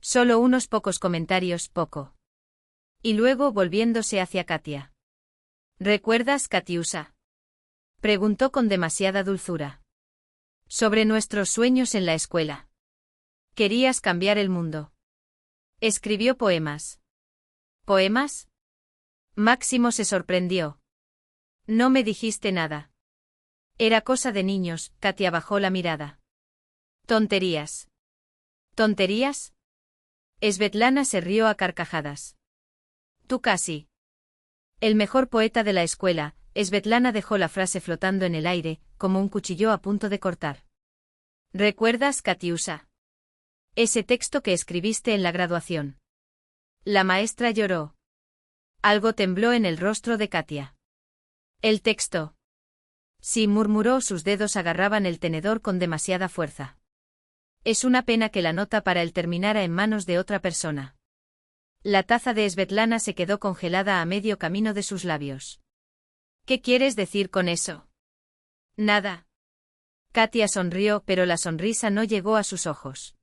[SPEAKER 1] Solo unos pocos comentarios, poco. Y luego volviéndose hacia Katia. ¿Recuerdas, Katiusa? Preguntó con demasiada dulzura. Sobre nuestros sueños en la escuela. Querías cambiar el mundo. Escribió poemas. ¿Poemas? Máximo se sorprendió. No me dijiste nada. Era cosa de niños, Katia bajó la mirada. Tonterías. ¿Tonterías? Svetlana se rió a carcajadas. Tú casi. El mejor poeta de la escuela, Svetlana dejó la frase flotando en el aire, como un cuchillo a punto de cortar. ¿Recuerdas, Katiusa? Ese texto que escribiste en la graduación. La maestra lloró. Algo tembló en el rostro de Katia. ¿El texto? Sí, murmuró, sus dedos agarraban el tenedor con demasiada fuerza. Es una pena que la nota para él terminara en manos de otra persona. La taza de Svetlana se quedó congelada a medio camino de sus labios. ¿Qué quieres decir con eso? Nada. Katia sonrió, pero la sonrisa no llegó a sus ojos.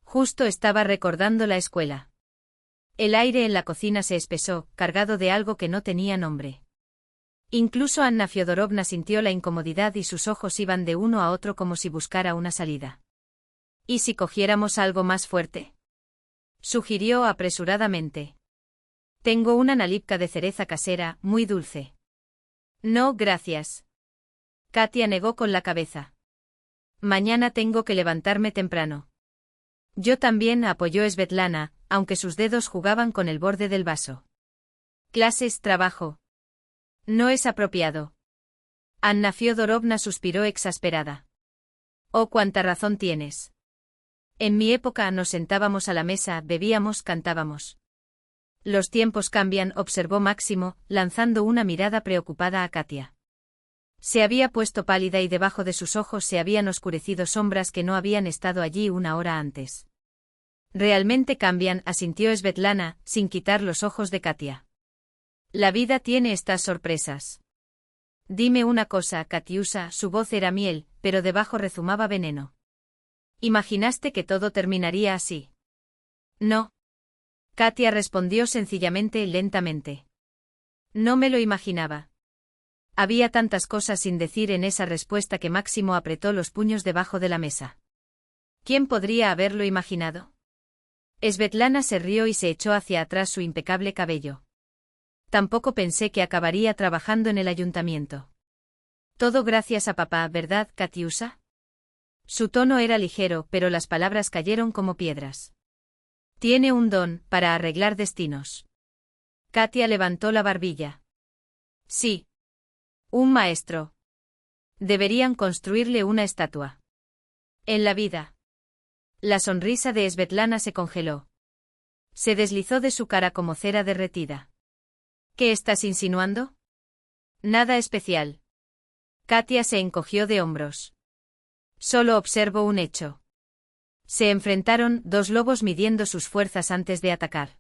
[SPEAKER 1] Justo estaba recordando la escuela. El aire en la cocina se espesó, cargado de algo que no tenía nombre. Incluso Anna Fyodorovna sintió la incomodidad y sus ojos iban de uno a otro como si buscara una salida. ¿Y si cogiéramos algo más fuerte? Sugirió apresuradamente. Tengo una nalipka de cereza casera, muy dulce. No, gracias. Katia negó con la cabeza. Mañana tengo que levantarme temprano. Yo también, apoyó Svetlana, aunque sus dedos jugaban con el borde del vaso. Clases, trabajo. No es apropiado. Anna Fyodorovna suspiró exasperada. Oh, cuánta razón tienes. En mi época nos sentábamos a la mesa, bebíamos, cantábamos. Los tiempos cambian, observó Máximo, lanzando una mirada preocupada a Katia. Se había puesto pálida y debajo de sus ojos se habían oscurecido sombras que no habían estado allí una hora antes. Realmente cambian, asintió Svetlana, sin quitar los ojos de Katia. La vida tiene estas sorpresas. Dime una cosa, Katiusa, su voz era miel, pero debajo rezumaba veneno. ¿Imaginaste que todo terminaría así? No. Katia respondió sencillamente y lentamente. No me lo imaginaba. Había tantas cosas sin decir en esa respuesta que Máximo apretó los puños debajo de la mesa. ¿Quién podría haberlo imaginado? Svetlana se rió y se echó hacia atrás su impecable cabello. Tampoco pensé que acabaría trabajando en el ayuntamiento. Todo gracias a papá, ¿verdad, Katiusa? Su tono era ligero, pero las palabras cayeron como piedras. Tiene un don para arreglar destinos. Katia levantó la barbilla. Sí. Un maestro. Deberían construirle una estatua. En la vida. La sonrisa de Svetlana se congeló. Se deslizó de su cara como cera derretida. ¿Qué estás insinuando? Nada especial. Katia se encogió de hombros. Solo observo un hecho. Se enfrentaron dos lobos midiendo sus fuerzas antes de atacar.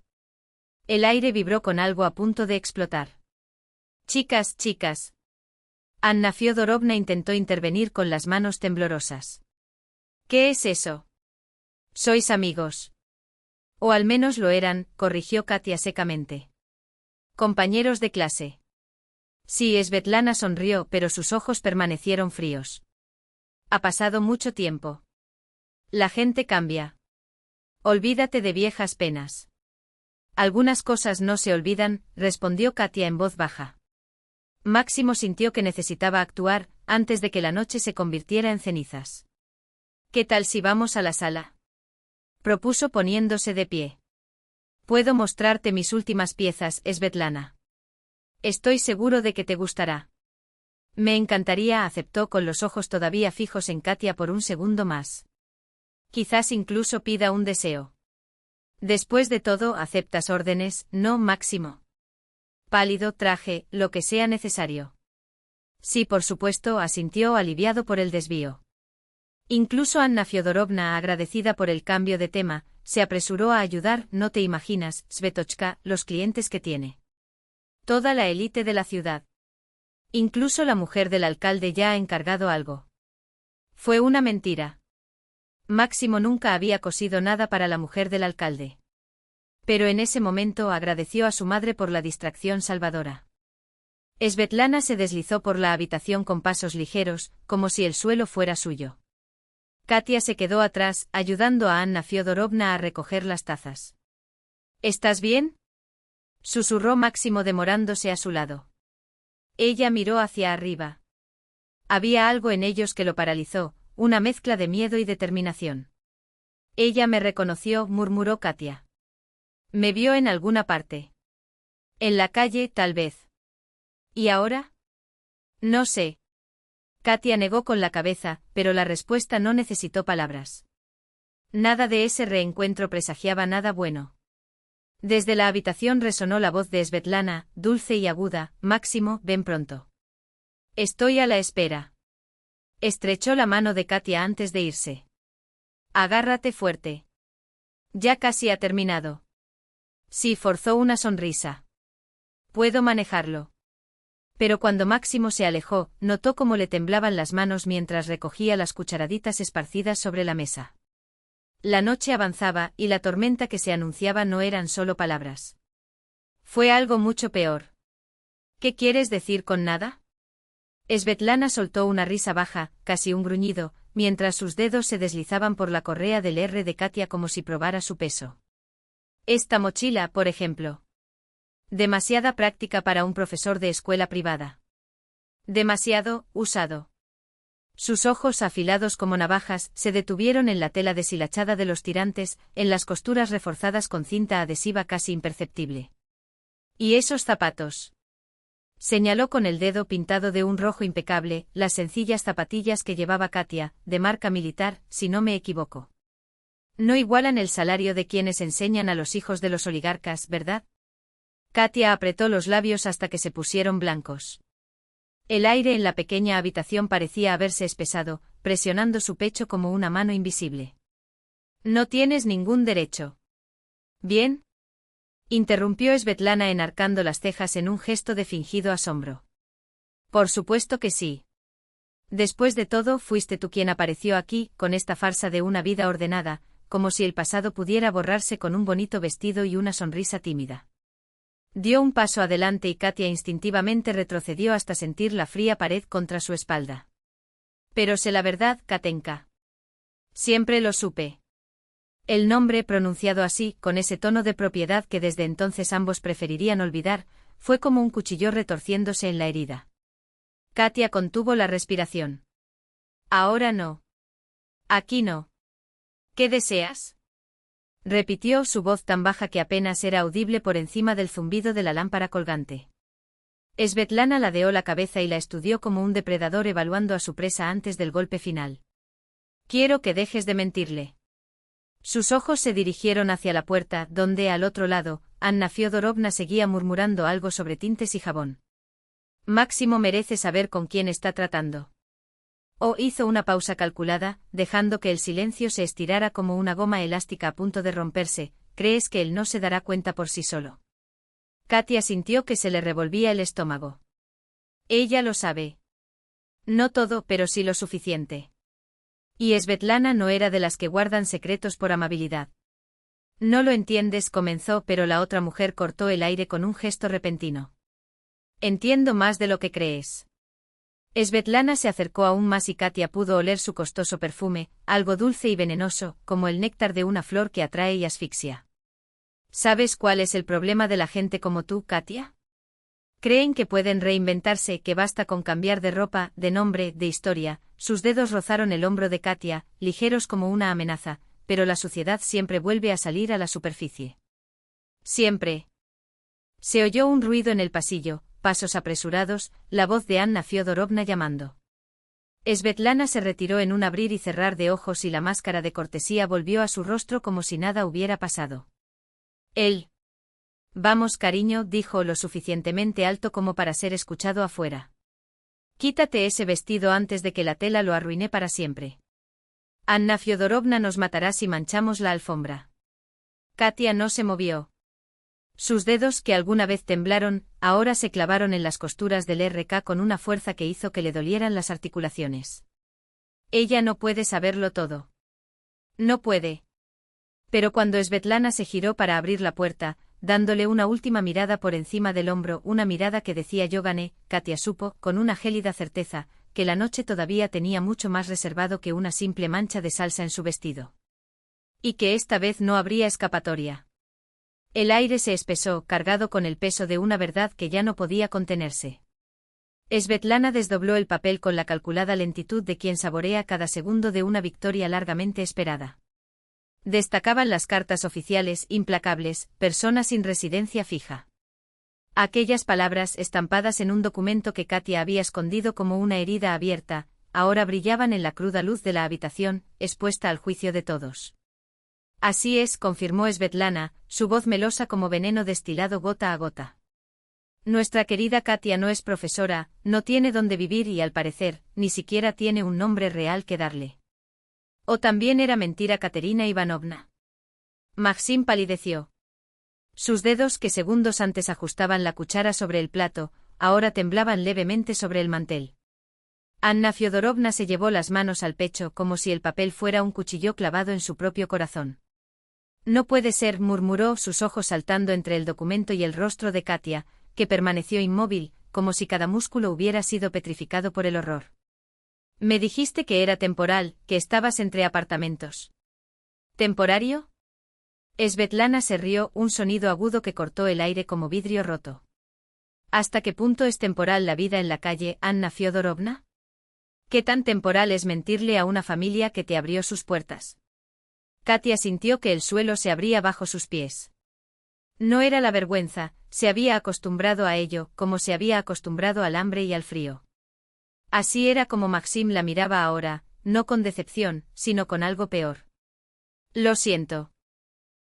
[SPEAKER 1] El aire vibró con algo a punto de explotar. Chicas, chicas. Anna Fyodorovna intentó intervenir con las manos temblorosas. ¿Qué es eso? Sois amigos. O al menos lo eran, corrigió Katia secamente. Compañeros de clase. Sí, Svetlana sonrió, pero sus ojos permanecieron fríos. Ha pasado mucho tiempo. La gente cambia. Olvídate de viejas penas. Algunas cosas no se olvidan, respondió Katia en voz baja. Máximo sintió que necesitaba actuar, antes de que la noche se convirtiera en cenizas. ¿Qué tal si vamos a la sala? Propuso poniéndose de pie. Puedo mostrarte mis últimas piezas, Svetlana. Estoy seguro de que te gustará. Me encantaría, aceptó con los ojos todavía fijos en Katia por un segundo más. Quizás incluso pida un deseo. Después de todo, aceptas órdenes, ¿no, Máximo? Pálido, traje, lo que sea necesario. Sí, por supuesto, asintió aliviado por el desvío. Incluso Anna Fyodorovna, agradecida por el cambio de tema, se apresuró a ayudar. No te imaginas, Svetochka, los clientes que tiene. Toda la élite de la ciudad. Incluso la mujer del alcalde ya ha encargado algo. Fue una mentira. Máximo nunca había cosido nada para la mujer del alcalde. Pero en ese momento agradeció a su madre por la distracción salvadora. Svetlana se deslizó por la habitación con pasos ligeros, como si el suelo fuera suyo. Katia se quedó atrás, ayudando a Anna Fyodorovna a recoger las tazas. ¿Estás bien?, susurró Máximo demorándose a su lado. Ella miró hacia arriba. Había algo en ellos que lo paralizó, una mezcla de miedo y determinación. Ella me reconoció, murmuró Katia. Me vio en alguna parte. En la calle, tal vez. ¿Y ahora? No sé. Katia negó con la cabeza, pero la respuesta no necesitó palabras. Nada de ese reencuentro presagiaba nada bueno. Desde la habitación resonó la voz de Svetlana, dulce y aguda: Máximo, ven pronto. Estoy a la espera. Estrechó la mano de Katia antes de irse. Agárrate fuerte. Ya casi ha terminado. Sí, forzó una sonrisa. Puedo manejarlo. Pero cuando Máximo se alejó, notó cómo le temblaban las manos mientras recogía las cucharaditas esparcidas sobre la mesa. La noche avanzaba, y la tormenta que se anunciaba no eran solo palabras. Fue algo mucho peor. ¿Qué quieres decir con nada? Svetlana soltó una risa baja, casi un gruñido, mientras sus dedos se deslizaban por la correa del R de Katia como si probara su peso. Esta mochila, por ejemplo. Demasiada práctica para un profesor de escuela privada. Demasiado usado. Sus ojos, afilados como navajas, se detuvieron en la tela deshilachada de los tirantes, en las costuras reforzadas con cinta adhesiva casi imperceptible. ¿Y esos zapatos? Señaló con el dedo pintado de un rojo impecable, las sencillas zapatillas que llevaba Katia, de marca militar, si no me equivoco. No igualan el salario de quienes enseñan a los hijos de los oligarcas, ¿verdad? Katia apretó los labios hasta que se pusieron blancos. El aire en la pequeña habitación parecía haberse espesado, presionando su pecho como una mano invisible. No tienes ningún derecho. ¿Bien? Interrumpió Svetlana enarcando las cejas en un gesto de fingido asombro. Por supuesto que sí. Después de todo, fuiste tú quien apareció aquí, con esta farsa de una vida ordenada, como si el pasado pudiera borrarse con un bonito vestido y una sonrisa tímida. Dio un paso adelante y Katia instintivamente retrocedió hasta sentir la fría pared contra su espalda. Pero sé la verdad, Katenka. Siempre lo supe. El nombre, pronunciado así, con ese tono de propiedad que desde entonces ambos preferirían olvidar, fue como un cuchillo retorciéndose en la herida. Katia contuvo la respiración. Ahora no. Aquí no. ¿Qué deseas? Repitió, su voz tan baja que apenas era audible por encima del zumbido de la lámpara colgante. Svetlana ladeó la cabeza y la estudió como un depredador evaluando a su presa antes del golpe final. Quiero que dejes de mentirle. Sus ojos se dirigieron hacia la puerta, donde, al otro lado, Anna Fyodorovna seguía murmurando algo sobre tintes y jabón. Máximo merece saber con quién está tratando. Hizo una pausa calculada, dejando que el silencio se estirara como una goma elástica a punto de romperse. ¿Crees que él no se dará cuenta por sí solo? Katia sintió que se le revolvía el estómago. Ella lo sabe. No todo, pero sí lo suficiente. Y Svetlana no era de las que guardan secretos por amabilidad. No lo entiendes, comenzó, pero la otra mujer cortó el aire con un gesto repentino. Entiendo más de lo que crees. Svetlana se acercó aún más y Katia pudo oler su costoso perfume, algo dulce y venenoso, como el néctar de una flor que atrae y asfixia. ¿Sabes cuál es el problema de la gente como tú, Katia? Creen que pueden reinventarse, que basta con cambiar de ropa, de nombre, de historia. Sus dedos rozaron el hombro de Katia, ligeros como una amenaza, pero la suciedad siempre vuelve a salir a la superficie. Siempre. Se oyó un ruido en el pasillo, pasos apresurados, la voz de Anna Fyodorovna llamando. Svetlana se retiró en un abrir y cerrar de ojos y la máscara de cortesía volvió a su rostro como si nada hubiera pasado. Él. Vamos, cariño, dijo lo suficientemente alto como para ser escuchado afuera. Quítate ese vestido antes de que la tela lo arruine para siempre. Anna Fyodorovna nos matará si manchamos la alfombra. Katia no se movió. Sus dedos, que alguna vez temblaron, ahora se clavaron en las costuras del RK con una fuerza que hizo que le dolieran las articulaciones. Ella no puede saberlo todo. No puede. Pero cuando Svetlana se giró para abrir la puerta, dándole una última mirada por encima del hombro, una mirada que decía yo gané. Katia supo, con una gélida certeza, que la noche todavía tenía mucho más reservado que una simple mancha de salsa en su vestido. Y que esta vez no habría escapatoria. El aire se espesó, cargado con el peso de una verdad que ya no podía contenerse. Svetlana desdobló el papel con la calculada lentitud de quien saborea cada segundo de una victoria largamente esperada. Destacaban las cartas oficiales, implacables, personas sin residencia fija. Aquellas palabras estampadas en un documento que Katia había escondido como una herida abierta, ahora brillaban en la cruda luz de la habitación, expuesta al juicio de todos. Así es, confirmó Svetlana, su voz melosa como veneno destilado gota a gota. Nuestra querida Katia no es profesora, no tiene dónde vivir y al parecer, ni siquiera tiene un nombre real que darle. ¿O también era mentira Katerina Ivanovna? Maxim palideció. Sus dedos, que segundos antes ajustaban la cuchara sobre el plato, ahora temblaban levemente sobre el mantel. Anna Fyodorovna se llevó las manos al pecho como si el papel fuera un cuchillo clavado en su propio corazón. No puede ser, murmuró, sus ojos saltando entre el documento y el rostro de Katia, que permaneció inmóvil, como si cada músculo hubiera sido petrificado por el horror. Me dijiste que era temporal, que estabas entre apartamentos. ¿Temporario? Svetlana se rió, un sonido agudo que cortó el aire como vidrio roto. ¿Hasta qué punto es temporal la vida en la calle, Anna Fyodorovna? ¿Qué tan temporal es mentirle a una familia que te abrió sus puertas? Katia sintió que el suelo se abría bajo sus pies. No era la vergüenza, se había acostumbrado a ello, como se había acostumbrado al hambre y al frío. Así era como Maxim la miraba ahora, no con decepción, sino con algo peor. Lo siento.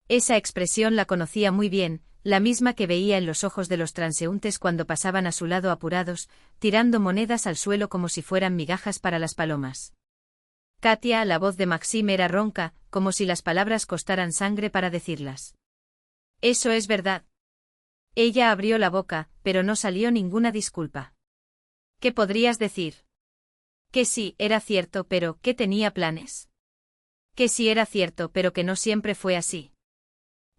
[SPEAKER 1] Esa expresión la conocía muy bien, la misma que veía en los ojos de los transeúntes cuando pasaban a su lado apurados, tirando monedas al suelo como si fueran migajas para las palomas. Katia, la voz de Maxim era ronca, como si las palabras costaran sangre para decirlas. Eso es verdad. Ella abrió la boca, pero no salió ninguna disculpa. ¿Qué podrías decir? Que sí, era cierto, pero ¿qué tenía planes? Que sí era cierto, pero que no siempre fue así.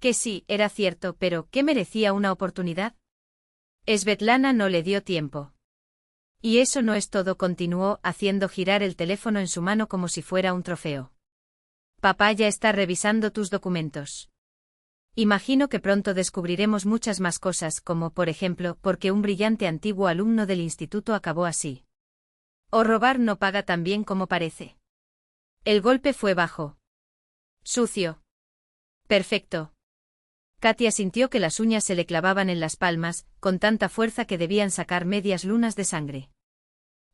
[SPEAKER 1] Que sí, era cierto, pero ¿qué merecía una oportunidad? Svetlana no le dio tiempo. Y eso no es todo, continuó, haciendo girar el teléfono en su mano como si fuera un trofeo. Papá ya está revisando tus documentos. Imagino que pronto descubriremos muchas más cosas, como, por ejemplo, por qué un brillante antiguo alumno del instituto acabó así. O robar no paga tan bien como parece. El golpe fue bajo. Sucio. Perfecto. Katia sintió que las uñas se le clavaban en las palmas, con tanta fuerza que debían sacar medias lunas de sangre.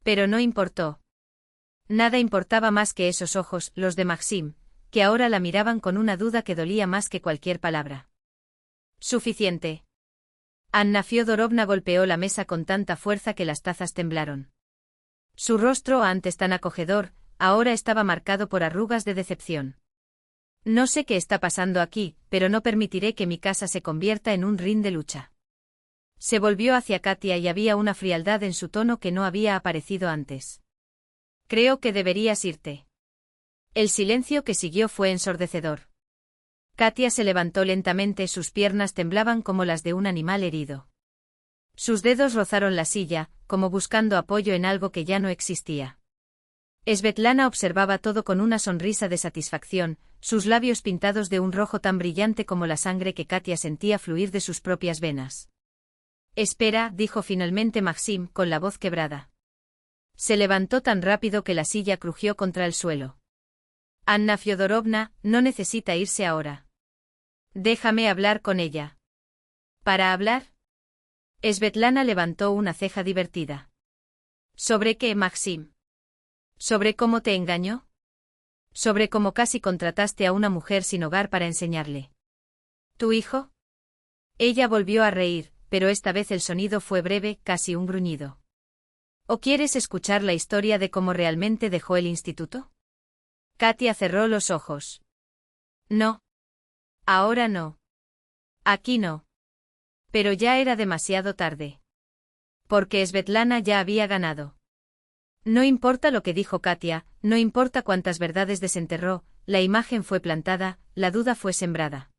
[SPEAKER 1] Pero no importó. Nada importaba más que esos ojos, los de Maxim, que ahora la miraban con una duda que dolía más que cualquier palabra. Suficiente. Anna Fyodorovna golpeó la mesa con tanta fuerza que las tazas temblaron. Su rostro, antes tan acogedor, ahora estaba marcado por arrugas de decepción. No sé qué está pasando aquí, pero no permitiré que mi casa se convierta en un ring de lucha. Se volvió hacia Katia y había una frialdad en su tono que no había aparecido antes. Creo que deberías irte. El silencio que siguió fue ensordecedor. Katia se levantó lentamente, sus piernas temblaban como las de un animal herido. Sus dedos rozaron la silla, como buscando apoyo en algo que ya no existía. Svetlana observaba todo con una sonrisa de satisfacción, sus labios pintados de un rojo tan brillante como la sangre que Katia sentía fluir de sus propias venas. Espera, dijo finalmente Maxim, con la voz quebrada. Se levantó tan rápido que la silla crujió contra el suelo. Anna Fyodorovna, no necesita irse ahora. Déjame hablar con ella. ¿Para hablar? Svetlana levantó una ceja divertida. ¿Sobre qué, Maxim? ¿Sobre cómo te engañó? ¿Sobre cómo casi contrataste a una mujer sin hogar para enseñarle? ¿Tu hijo? Ella volvió a reír, pero esta vez el sonido fue breve, casi un gruñido. ¿O quieres escuchar la historia de cómo realmente dejó el instituto? Katia cerró los ojos. No. Ahora no. Aquí no. Pero ya era demasiado tarde. Porque Svetlana ya había ganado. No importa lo que dijo Katia, no importa cuántas verdades desenterró, la imagen fue plantada, la duda fue sembrada.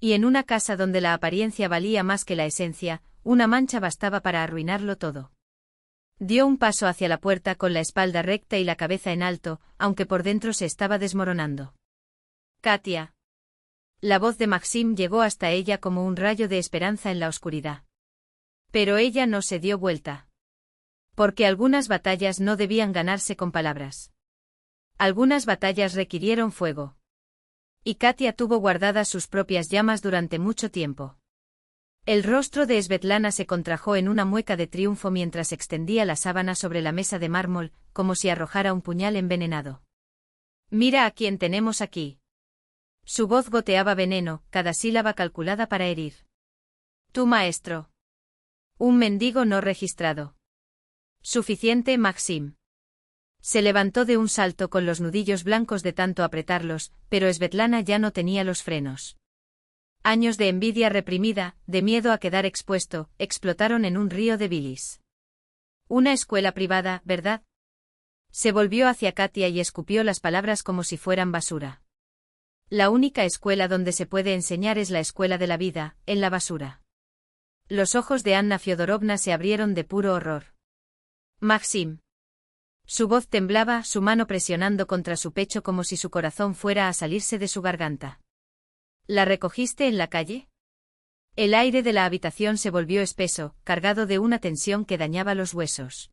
[SPEAKER 1] Y en una casa donde la apariencia valía más que la esencia, una mancha bastaba para arruinarlo todo. Dio un paso hacia la puerta con la espalda recta y la cabeza en alto, aunque por dentro se estaba desmoronando. Katia. La voz de Maxim llegó hasta ella como un rayo de esperanza en la oscuridad. Pero ella no se dio vuelta. Porque algunas batallas no debían ganarse con palabras. Algunas batallas requirieron fuego. Y Katia tuvo guardadas sus propias llamas durante mucho tiempo. El rostro de Svetlana se contrajo en una mueca de triunfo mientras extendía la sábana sobre la mesa de mármol, como si arrojara un puñal envenenado. «Mira a quién tenemos aquí». Su voz goteaba veneno, cada sílaba calculada para herir. «Tu maestro. Un mendigo no registrado». «Suficiente, Maxim». Se levantó de un salto con los nudillos blancos de tanto apretarlos, pero Svetlana ya no tenía los frenos. Años de envidia reprimida, de miedo a quedar expuesto, explotaron en un río de bilis. Una escuela privada, ¿verdad? Se volvió hacia Katia y escupió las palabras como si fueran basura. La única escuela donde se puede enseñar es la escuela de la vida, en la basura. Los ojos de Anna Fyodorovna se abrieron de puro horror. Maxim. Su voz temblaba, su mano presionando contra su pecho como si su corazón fuera a salirse de su garganta. ¿La recogiste en la calle? El aire de la habitación se volvió espeso, cargado de una tensión que dañaba los huesos.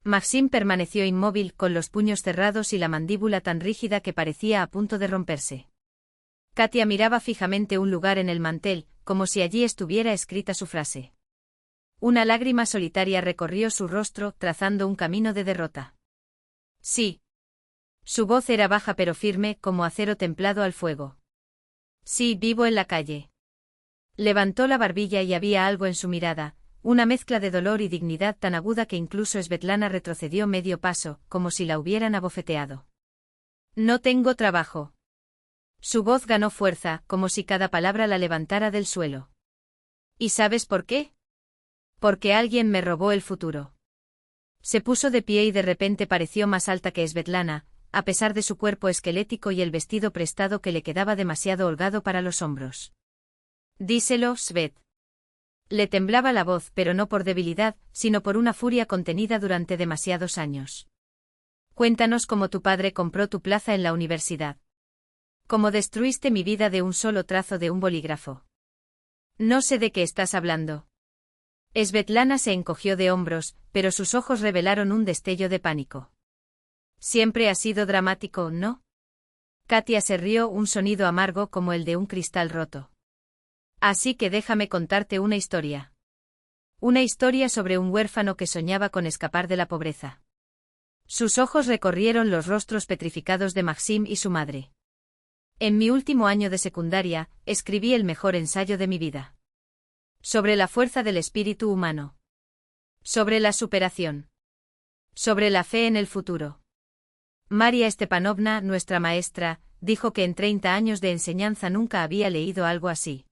[SPEAKER 1] Maxim permaneció inmóvil, con los puños cerrados y la mandíbula tan rígida que parecía a punto de romperse. Katia miraba fijamente un lugar en el mantel, como si allí estuviera escrita su frase. Una lágrima solitaria recorrió su rostro, trazando un camino de derrota. Sí. Su voz era baja pero firme, como acero templado al fuego. Sí, vivo en la calle. Levantó la barbilla y había algo en su mirada, una mezcla de dolor y dignidad tan aguda que incluso Svetlana retrocedió medio paso, como si la hubieran abofeteado. No tengo trabajo. Su voz ganó fuerza, como si cada palabra la levantara del suelo. ¿Y sabes por qué? Porque alguien me robó el futuro. Se puso de pie y de repente pareció más alta que Svetlana, a pesar de su cuerpo esquelético y el vestido prestado que le quedaba demasiado holgado para los hombros. Díselo, Svet. Le temblaba la voz, pero no por debilidad, sino por una furia contenida durante demasiados años. Cuéntanos cómo tu padre compró tu plaza en la universidad. Cómo destruiste mi vida de un solo trazo de un bolígrafo. No sé de qué estás hablando. Svetlana se encogió de hombros, pero sus ojos revelaron un destello de pánico. Siempre ha sido dramático, ¿no? Katia se rió, un sonido amargo como el de un cristal roto. Así que déjame contarte una historia. Una historia sobre un huérfano que soñaba con escapar de la pobreza. Sus ojos recorrieron los rostros petrificados de Maxim y su madre. En mi último año de secundaria, escribí el mejor ensayo de mi vida. Sobre la fuerza del espíritu humano. Sobre la superación. Sobre la fe en el futuro. María Stepanovna, nuestra maestra, dijo que en 30 años de enseñanza nunca había leído algo así.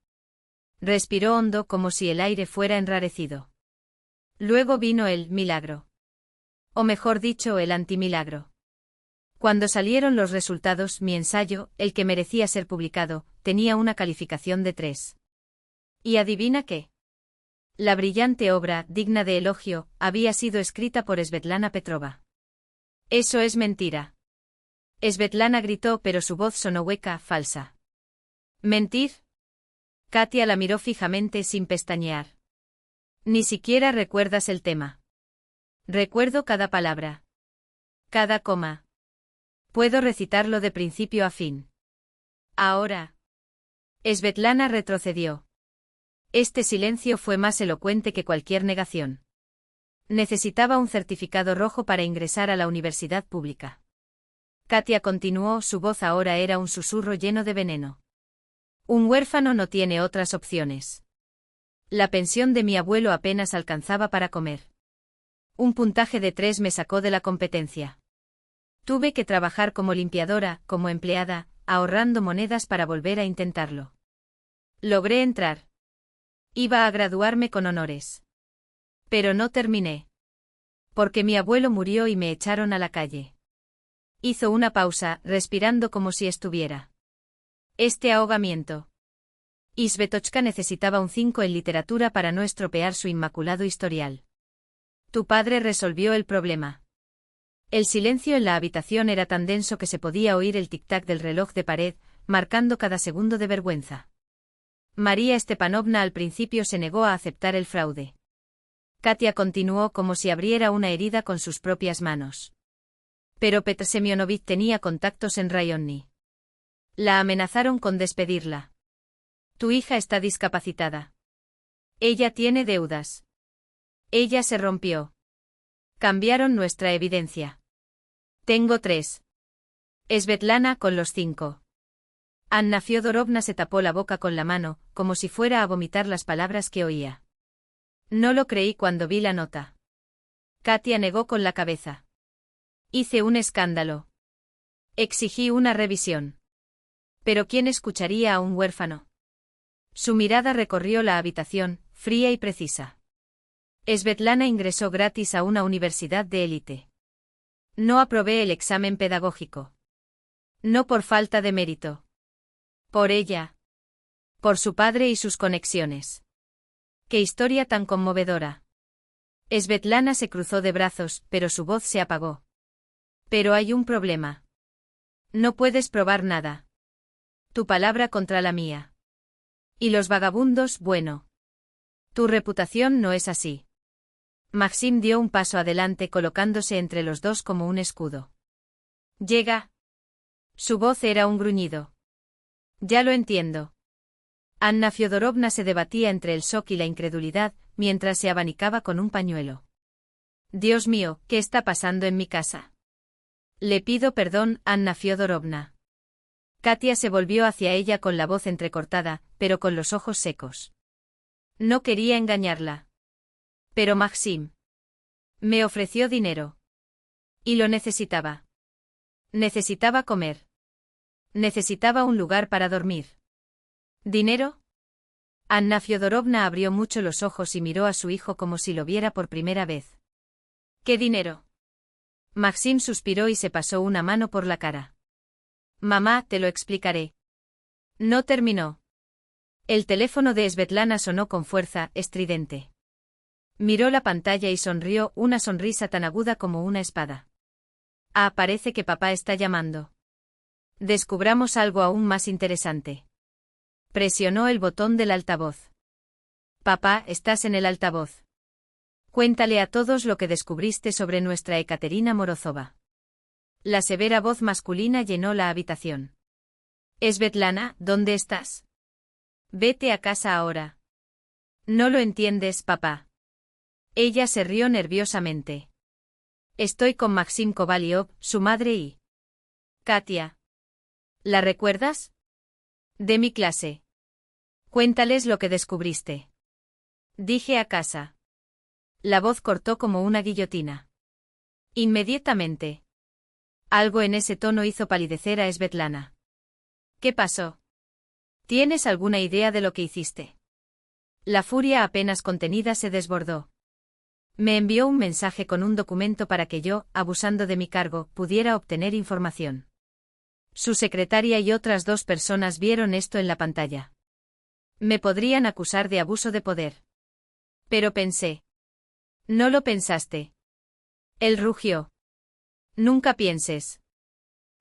[SPEAKER 1] Respiró hondo como si el aire fuera enrarecido. Luego vino el milagro. O mejor dicho, el antimilagro. Cuando salieron los resultados, mi ensayo, el que merecía ser publicado, tenía una calificación de 3. ¿Y adivina qué? La brillante obra, digna de elogio, había sido escrita por Svetlana Petrova. Eso es mentira. Svetlana gritó, pero su voz sonó hueca, falsa. ¿Mentir? Katia la miró fijamente sin pestañear. Ni siquiera recuerdas el tema. Recuerdo cada palabra. Cada coma. Puedo recitarlo de principio a fin. Ahora. Svetlana retrocedió. Este silencio fue más elocuente que cualquier negación. Necesitaba un certificado rojo para ingresar a la universidad pública. Katia continuó, su voz ahora era un susurro lleno de veneno. Un huérfano no tiene otras opciones. La pensión de mi abuelo apenas alcanzaba para comer. Un puntaje de 3 me sacó de la competencia. Tuve que trabajar como limpiadora, como empleada, ahorrando monedas para volver a intentarlo. Logré entrar. Iba a graduarme con honores. Pero no terminé. Porque mi abuelo murió y me echaron a la calle. Hizo una pausa, respirando como si estuviera. Este ahogamiento. Svetochka necesitaba un 5 en literatura para no estropear su inmaculado historial. Tu padre resolvió el problema. El silencio en la habitación era tan denso que se podía oír el tic-tac del reloj de pared, marcando cada segundo de vergüenza. María Stepanovna al principio se negó a aceptar el fraude. Katia continuó como si abriera una herida con sus propias manos. Pero Petr Semyonovich tenía contactos en Raionni. La amenazaron con despedirla. Tu hija está discapacitada. Ella tiene deudas. Ella se rompió. Cambiaron nuestra evidencia. Tengo 3. Svetlana con los 5. Anna Fyodorovna se tapó la boca con la mano, como si fuera a vomitar las palabras que oía. No lo creí cuando vi la nota. Katia negó con la cabeza. Hice un escándalo. Exigí una revisión. ¿Pero quién escucharía a un huérfano? Su mirada recorrió la habitación, fría y precisa. Svetlana ingresó gratis a una universidad de élite. No aprobé el examen pedagógico. No por falta de mérito. Por ella. Por su padre y sus conexiones. ¡Qué historia tan conmovedora! Svetlana se cruzó de brazos, pero su voz se apagó. Pero hay un problema. No puedes probar nada. Tu palabra contra la mía. Y los vagabundos, bueno. Tu reputación no es así. Maxim dio un paso adelante colocándose entre los dos como un escudo. Llega. Su voz era un gruñido. Ya lo entiendo. Anna Fyodorovna se debatía entre el shock y la incredulidad, mientras se abanicaba con un pañuelo. Dios mío, ¿qué está pasando en mi casa? Le pido perdón, Anna Fyodorovna. Katia se volvió hacia ella con la voz entrecortada, pero con los ojos secos. No quería engañarla. Pero Maxim me ofreció dinero. Y lo necesitaba. Necesitaba comer. Necesitaba un lugar para dormir. ¿Dinero? Anna Fyodorovna abrió mucho los ojos y miró a su hijo como si lo viera por primera vez. ¿Qué dinero? Maxim suspiró y se pasó una mano por la cara. Mamá, te lo explicaré. No terminó. El teléfono de Svetlana sonó con fuerza, estridente. Miró la pantalla y sonrió, una sonrisa tan aguda como una espada. Ah, parece que papá está llamando. Descubramos algo aún más interesante. Presionó el botón del altavoz. Papá, estás en el altavoz. Cuéntale a todos lo que descubriste sobre nuestra Ekaterina Morozova. La severa voz masculina llenó la habitación. Svetlana, ¿dónde estás? Vete a casa ahora. No lo entiendes, papá. Ella se rió nerviosamente. Estoy con Maxim Kovalyov, su madre y... Katia. ¿La recuerdas? De mi clase. Cuéntales lo que descubriste. Dije a casa. La voz cortó como una guillotina. Inmediatamente. Algo en ese tono hizo palidecer a Svetlana. ¿Qué pasó? ¿Tienes alguna idea de lo que hiciste? La furia apenas contenida se desbordó. Me envió un mensaje con un documento para que yo, abusando de mi cargo, pudiera obtener información. Su secretaria y otras 2 personas vieron esto en la pantalla. Me podrían acusar de abuso de poder. Pero pensé. No lo pensaste. Él rugió. Nunca pienses.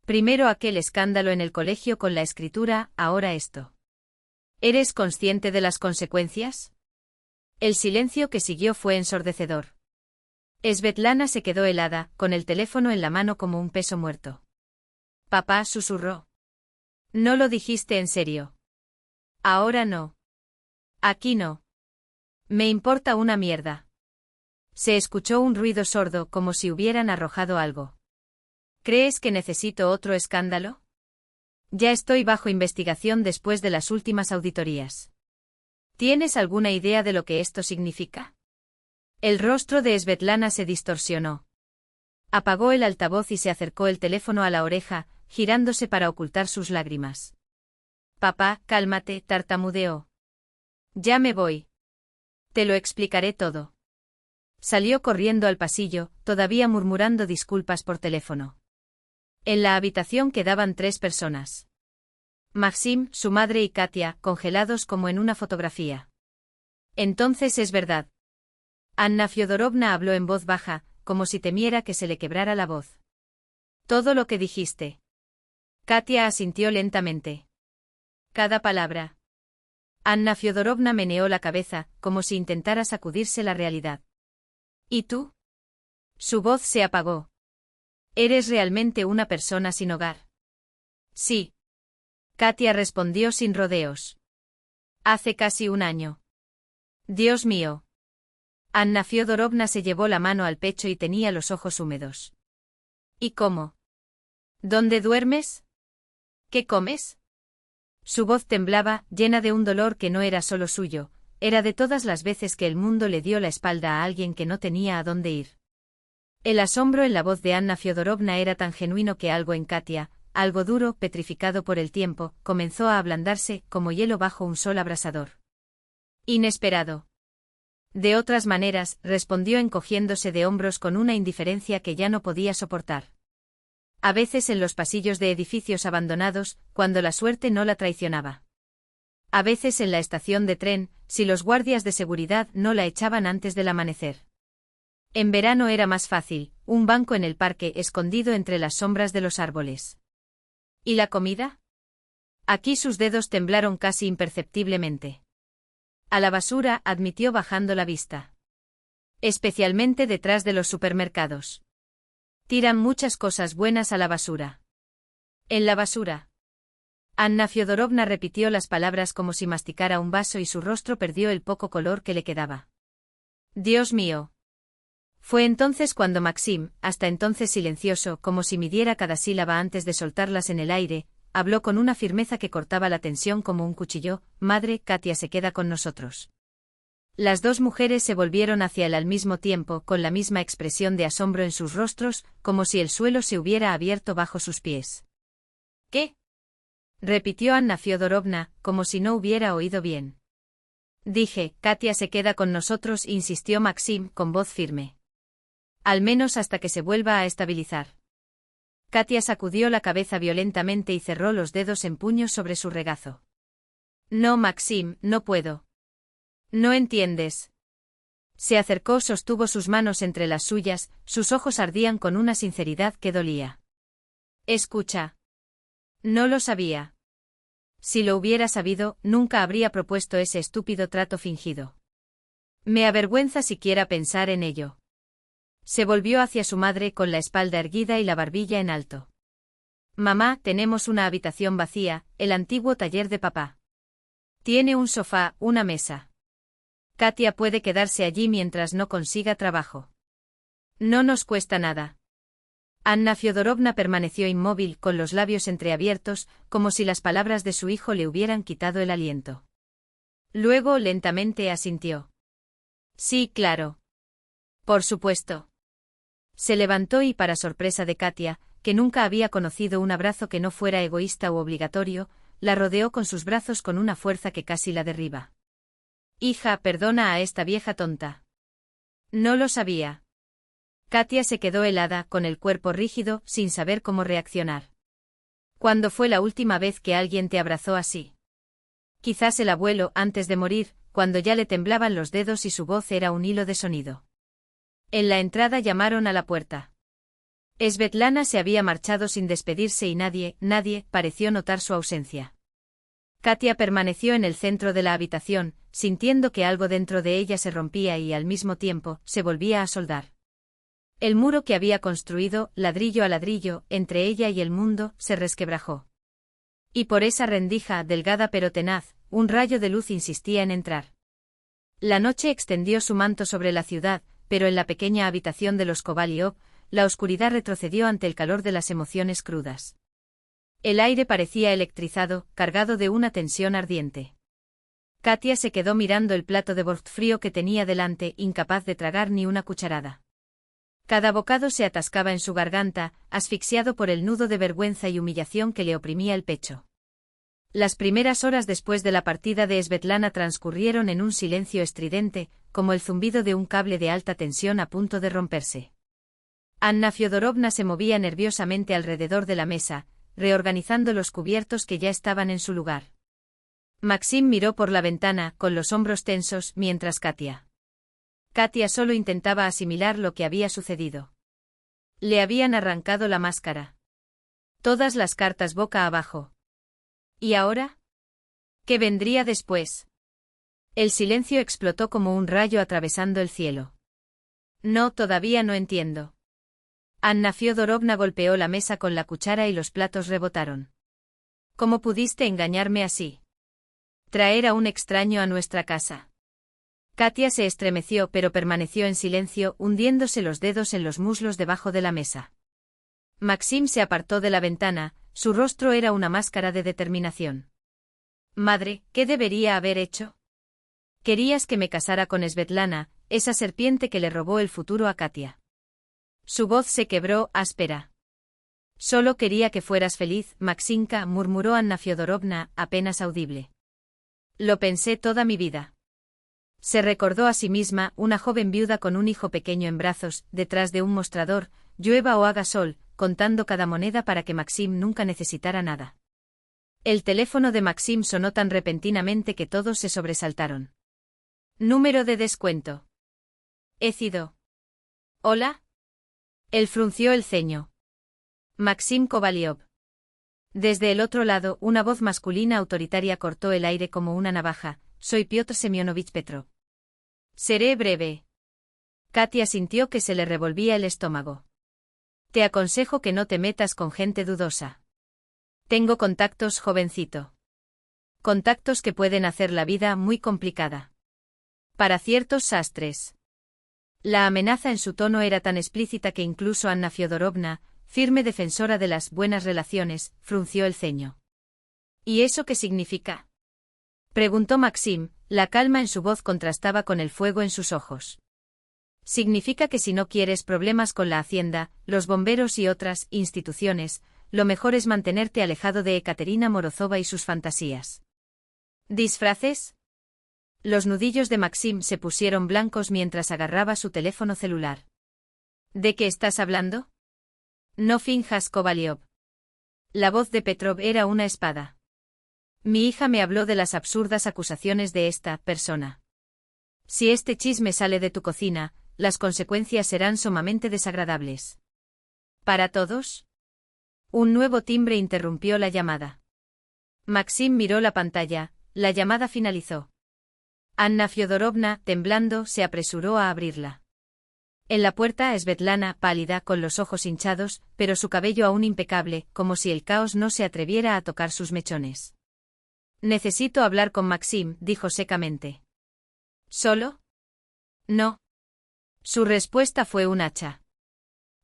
[SPEAKER 1] Primero aquel escándalo en el colegio con la escritura, ahora esto. ¿Eres consciente de las consecuencias? El silencio que siguió fue ensordecedor. Svetlana se quedó helada, con el teléfono en la mano como un peso muerto. Papá susurró. No lo dijiste en serio. Ahora no. Aquí no. Me importa una mierda. Se escuchó un ruido sordo como si hubieran arrojado algo. ¿Crees que necesito otro escándalo? Ya estoy bajo investigación después de las últimas auditorías. ¿Tienes alguna idea de lo que esto significa? El rostro de Svetlana se distorsionó. Apagó el altavoz y se acercó el teléfono a la oreja, girándose para ocultar sus lágrimas. Papá, cálmate, tartamudeó. Ya me voy. Te lo explicaré todo. Salió corriendo al pasillo, todavía murmurando disculpas por teléfono. En la habitación quedaban 3 personas. Maxim, su madre y Katia, congelados como en una fotografía. Entonces es verdad. Anna Fyodorovna habló en voz baja, como si temiera que se le quebrara la voz. Todo lo que dijiste. Katia asintió lentamente. Cada palabra. Anna Fyodorovna meneó la cabeza, como si intentara sacudirse la realidad. ¿Y tú? Su voz se apagó. ¿Eres realmente una persona sin hogar? Sí. Katia respondió sin rodeos. Hace casi un año. Dios mío. Anna Fyodorovna se llevó la mano al pecho y tenía los ojos húmedos. ¿Y cómo? ¿Dónde duermes? ¿Qué comes? Su voz temblaba, llena de un dolor que no era solo suyo, era de todas las veces que el mundo le dio la espalda a alguien que no tenía a dónde ir. El asombro en la voz de Anna Fyodorovna era tan genuino que algo en Katia, algo duro, petrificado por el tiempo, comenzó a ablandarse como hielo bajo un sol abrasador. Inesperado. De otras maneras, respondió encogiéndose de hombros con una indiferencia que ya no podía soportar. A veces en los pasillos de edificios abandonados, cuando la suerte no la traicionaba. A veces en la estación de tren, si los guardias de seguridad no la echaban antes del amanecer. En verano era más fácil, un banco en el parque escondido entre las sombras de los árboles. ¿Y la comida? Aquí sus dedos temblaron casi imperceptiblemente. A la basura, admitió bajando la vista. Especialmente detrás de los supermercados. Tiran muchas cosas buenas a la basura. ¿En la basura? Anna Fyodorovna repitió las palabras como si masticara un vaso y su rostro perdió el poco color que le quedaba. Dios mío. Fue entonces cuando Maxim, hasta entonces silencioso, como si midiera cada sílaba antes de soltarlas en el aire, habló con una firmeza que cortaba la tensión como un cuchillo: Madre, Katia se queda con nosotros. Las dos mujeres se volvieron hacia él al mismo tiempo, con la misma expresión de asombro en sus rostros, como si el suelo se hubiera abierto bajo sus pies. ¿Qué? Repitió Anna Fyodorovna, como si no hubiera oído bien. Dije, Katia se queda con nosotros, insistió Maxim con voz firme. Al menos hasta que se vuelva a estabilizar. Katia sacudió la cabeza violentamente y cerró los dedos en puños sobre su regazo. No, Maxim, no puedo. No entiendes. Se acercó, sostuvo sus manos entre las suyas, sus ojos ardían con una sinceridad que dolía. Escucha. No lo sabía. Si lo hubiera sabido, nunca habría propuesto ese estúpido trato fingido. Me avergüenza siquiera pensar en ello. Se volvió hacia su madre con la espalda erguida y la barbilla en alto. Mamá, tenemos una habitación vacía, el antiguo taller de papá. Tiene un sofá, una mesa. Katia puede quedarse allí mientras no consiga trabajo. No nos cuesta nada. Anna Fyodorovna permaneció inmóvil, con los labios entreabiertos, como si las palabras de su hijo le hubieran quitado el aliento. Luego lentamente asintió. Sí, claro. Por supuesto. Se levantó y, para sorpresa de Katia, que nunca había conocido un abrazo que no fuera egoísta u obligatorio, la rodeó con sus brazos con una fuerza que casi la derriba. Hija, perdona a esta vieja tonta. No lo sabía. Katia se quedó helada, con el cuerpo rígido, sin saber cómo reaccionar. ¿Cuándo fue la última vez que alguien te abrazó así? Quizás el abuelo, antes de morir, cuando ya le temblaban los dedos y su voz era un hilo de sonido. En la entrada llamaron a la puerta. Svetlana se había marchado sin despedirse y nadie pareció notar su ausencia. Katia permaneció en el centro de la habitación, sintiendo que algo dentro de ella se rompía y, al mismo tiempo, se volvía a soldar. El muro que había construido, ladrillo a ladrillo, entre ella y el mundo, se resquebrajó. Y por esa rendija, delgada pero tenaz, un rayo de luz insistía en entrar. La noche extendió su manto sobre la ciudad, pero en la pequeña habitación de los Kovalyov, la oscuridad retrocedió ante el calor de las emociones crudas. El aire parecía electrizado, cargado de una tensión ardiente. Katia se quedó mirando el plato de borst frío que tenía delante, incapaz de tragar ni una cucharada. Cada bocado se atascaba en su garganta, asfixiado por el nudo de vergüenza y humillación que le oprimía el pecho. Las primeras horas después de la partida de Svetlana transcurrieron en un silencio estridente, como el zumbido de un cable de alta tensión a punto de romperse. Anna Fyodorovna se movía nerviosamente alrededor de la mesa, reorganizando los cubiertos que ya estaban en su lugar. Maxim miró por la ventana, con los hombros tensos, mientras Katia solo intentaba asimilar lo que había sucedido. Le habían arrancado la máscara. Todas las cartas boca abajo. ¿Y ahora? ¿Qué vendría después? El silencio explotó como un rayo atravesando el cielo. No, todavía no entiendo. Anna Fyodorovna golpeó la mesa con la cuchara y los platos rebotaron. ¿Cómo pudiste engañarme así? Traer a un extraño a nuestra casa. Katia se estremeció pero permaneció en silencio, hundiéndose los dedos en los muslos debajo de la mesa. Maxim se apartó de la ventana, su rostro era una máscara de determinación. Madre, ¿qué debería haber hecho? Querías que me casara con Svetlana, esa serpiente que le robó el futuro a Katia. Su voz se quebró, áspera. Solo quería que fueras feliz, Maxinka, murmuró Anna Fyodorovna, apenas audible. Lo pensé toda mi vida. Se recordó a sí misma, una joven viuda con un hijo pequeño en brazos, detrás de un mostrador, llueva o haga sol, contando cada moneda para que Maxim nunca necesitara nada. El teléfono de Maxim sonó tan repentinamente que todos se sobresaltaron. Número de descuento. Écido. ¿Hola? Él frunció el ceño. Maxim Kovalyov. Desde el otro lado, una voz masculina autoritaria cortó el aire como una navaja. Soy Piotr Semyonovich Petrov. Seré breve. Katia sintió que se le revolvía el estómago. Te aconsejo que no te metas con gente dudosa. Tengo contactos, jovencito. Contactos que pueden hacer la vida muy complicada. Para ciertos sastres. La amenaza en su tono era tan explícita que incluso Anna Fyodorovna, firme defensora de las buenas relaciones, frunció el ceño. ¿Y eso qué significa? Preguntó Maxim, la calma en su voz contrastaba con el fuego en sus ojos. Significa que si no quieres problemas con la hacienda, los bomberos y otras instituciones, lo mejor es mantenerte alejado de Ekaterina Morozova y sus fantasías. ¿Disfraces? Los nudillos de Maxim se pusieron blancos mientras agarraba su teléfono celular. ¿De qué estás hablando? No finjas, Kovalyov. La voz de Petrov era una espada. Mi hija me habló de las absurdas acusaciones de esta persona. Si este chisme sale de tu cocina, las consecuencias serán sumamente desagradables. ¿Para todos? Un nuevo timbre interrumpió la llamada. Maxim miró la pantalla, la llamada finalizó. Anna Fyodorovna, temblando, se apresuró a abrirla. En la puerta Svetlana, pálida, con los ojos hinchados, pero su cabello aún impecable, como si el caos no se atreviera a tocar sus mechones. Necesito hablar con Maxim, dijo secamente. ¿Solo? No. Su respuesta fue un hacha.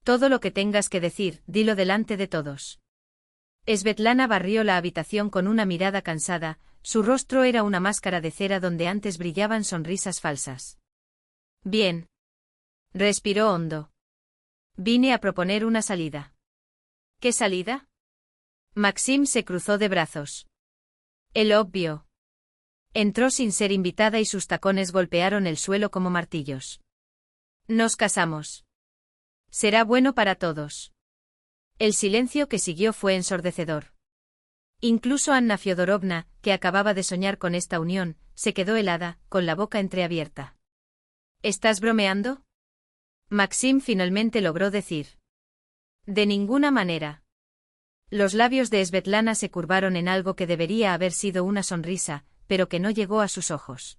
[SPEAKER 1] Todo lo que tengas que decir, dilo delante de todos. Svetlana barrió la habitación con una mirada cansada, su rostro era una máscara de cera donde antes brillaban sonrisas falsas. Bien. Respiró hondo. Vine a proponer una salida. ¿Qué salida? Maxim se cruzó de brazos. El obvio. Entró sin ser invitada y sus tacones golpearon el suelo como martillos. Nos casamos. Será bueno para todos. El silencio que siguió fue ensordecedor. Incluso Anna Fyodorovna, que acababa de soñar con esta unión, se quedó helada, con la boca entreabierta. ¿Estás bromeando? Maxim finalmente logró decir. De ninguna manera. Los labios de Svetlana se curvaron en algo que debería haber sido una sonrisa, pero que no llegó a sus ojos.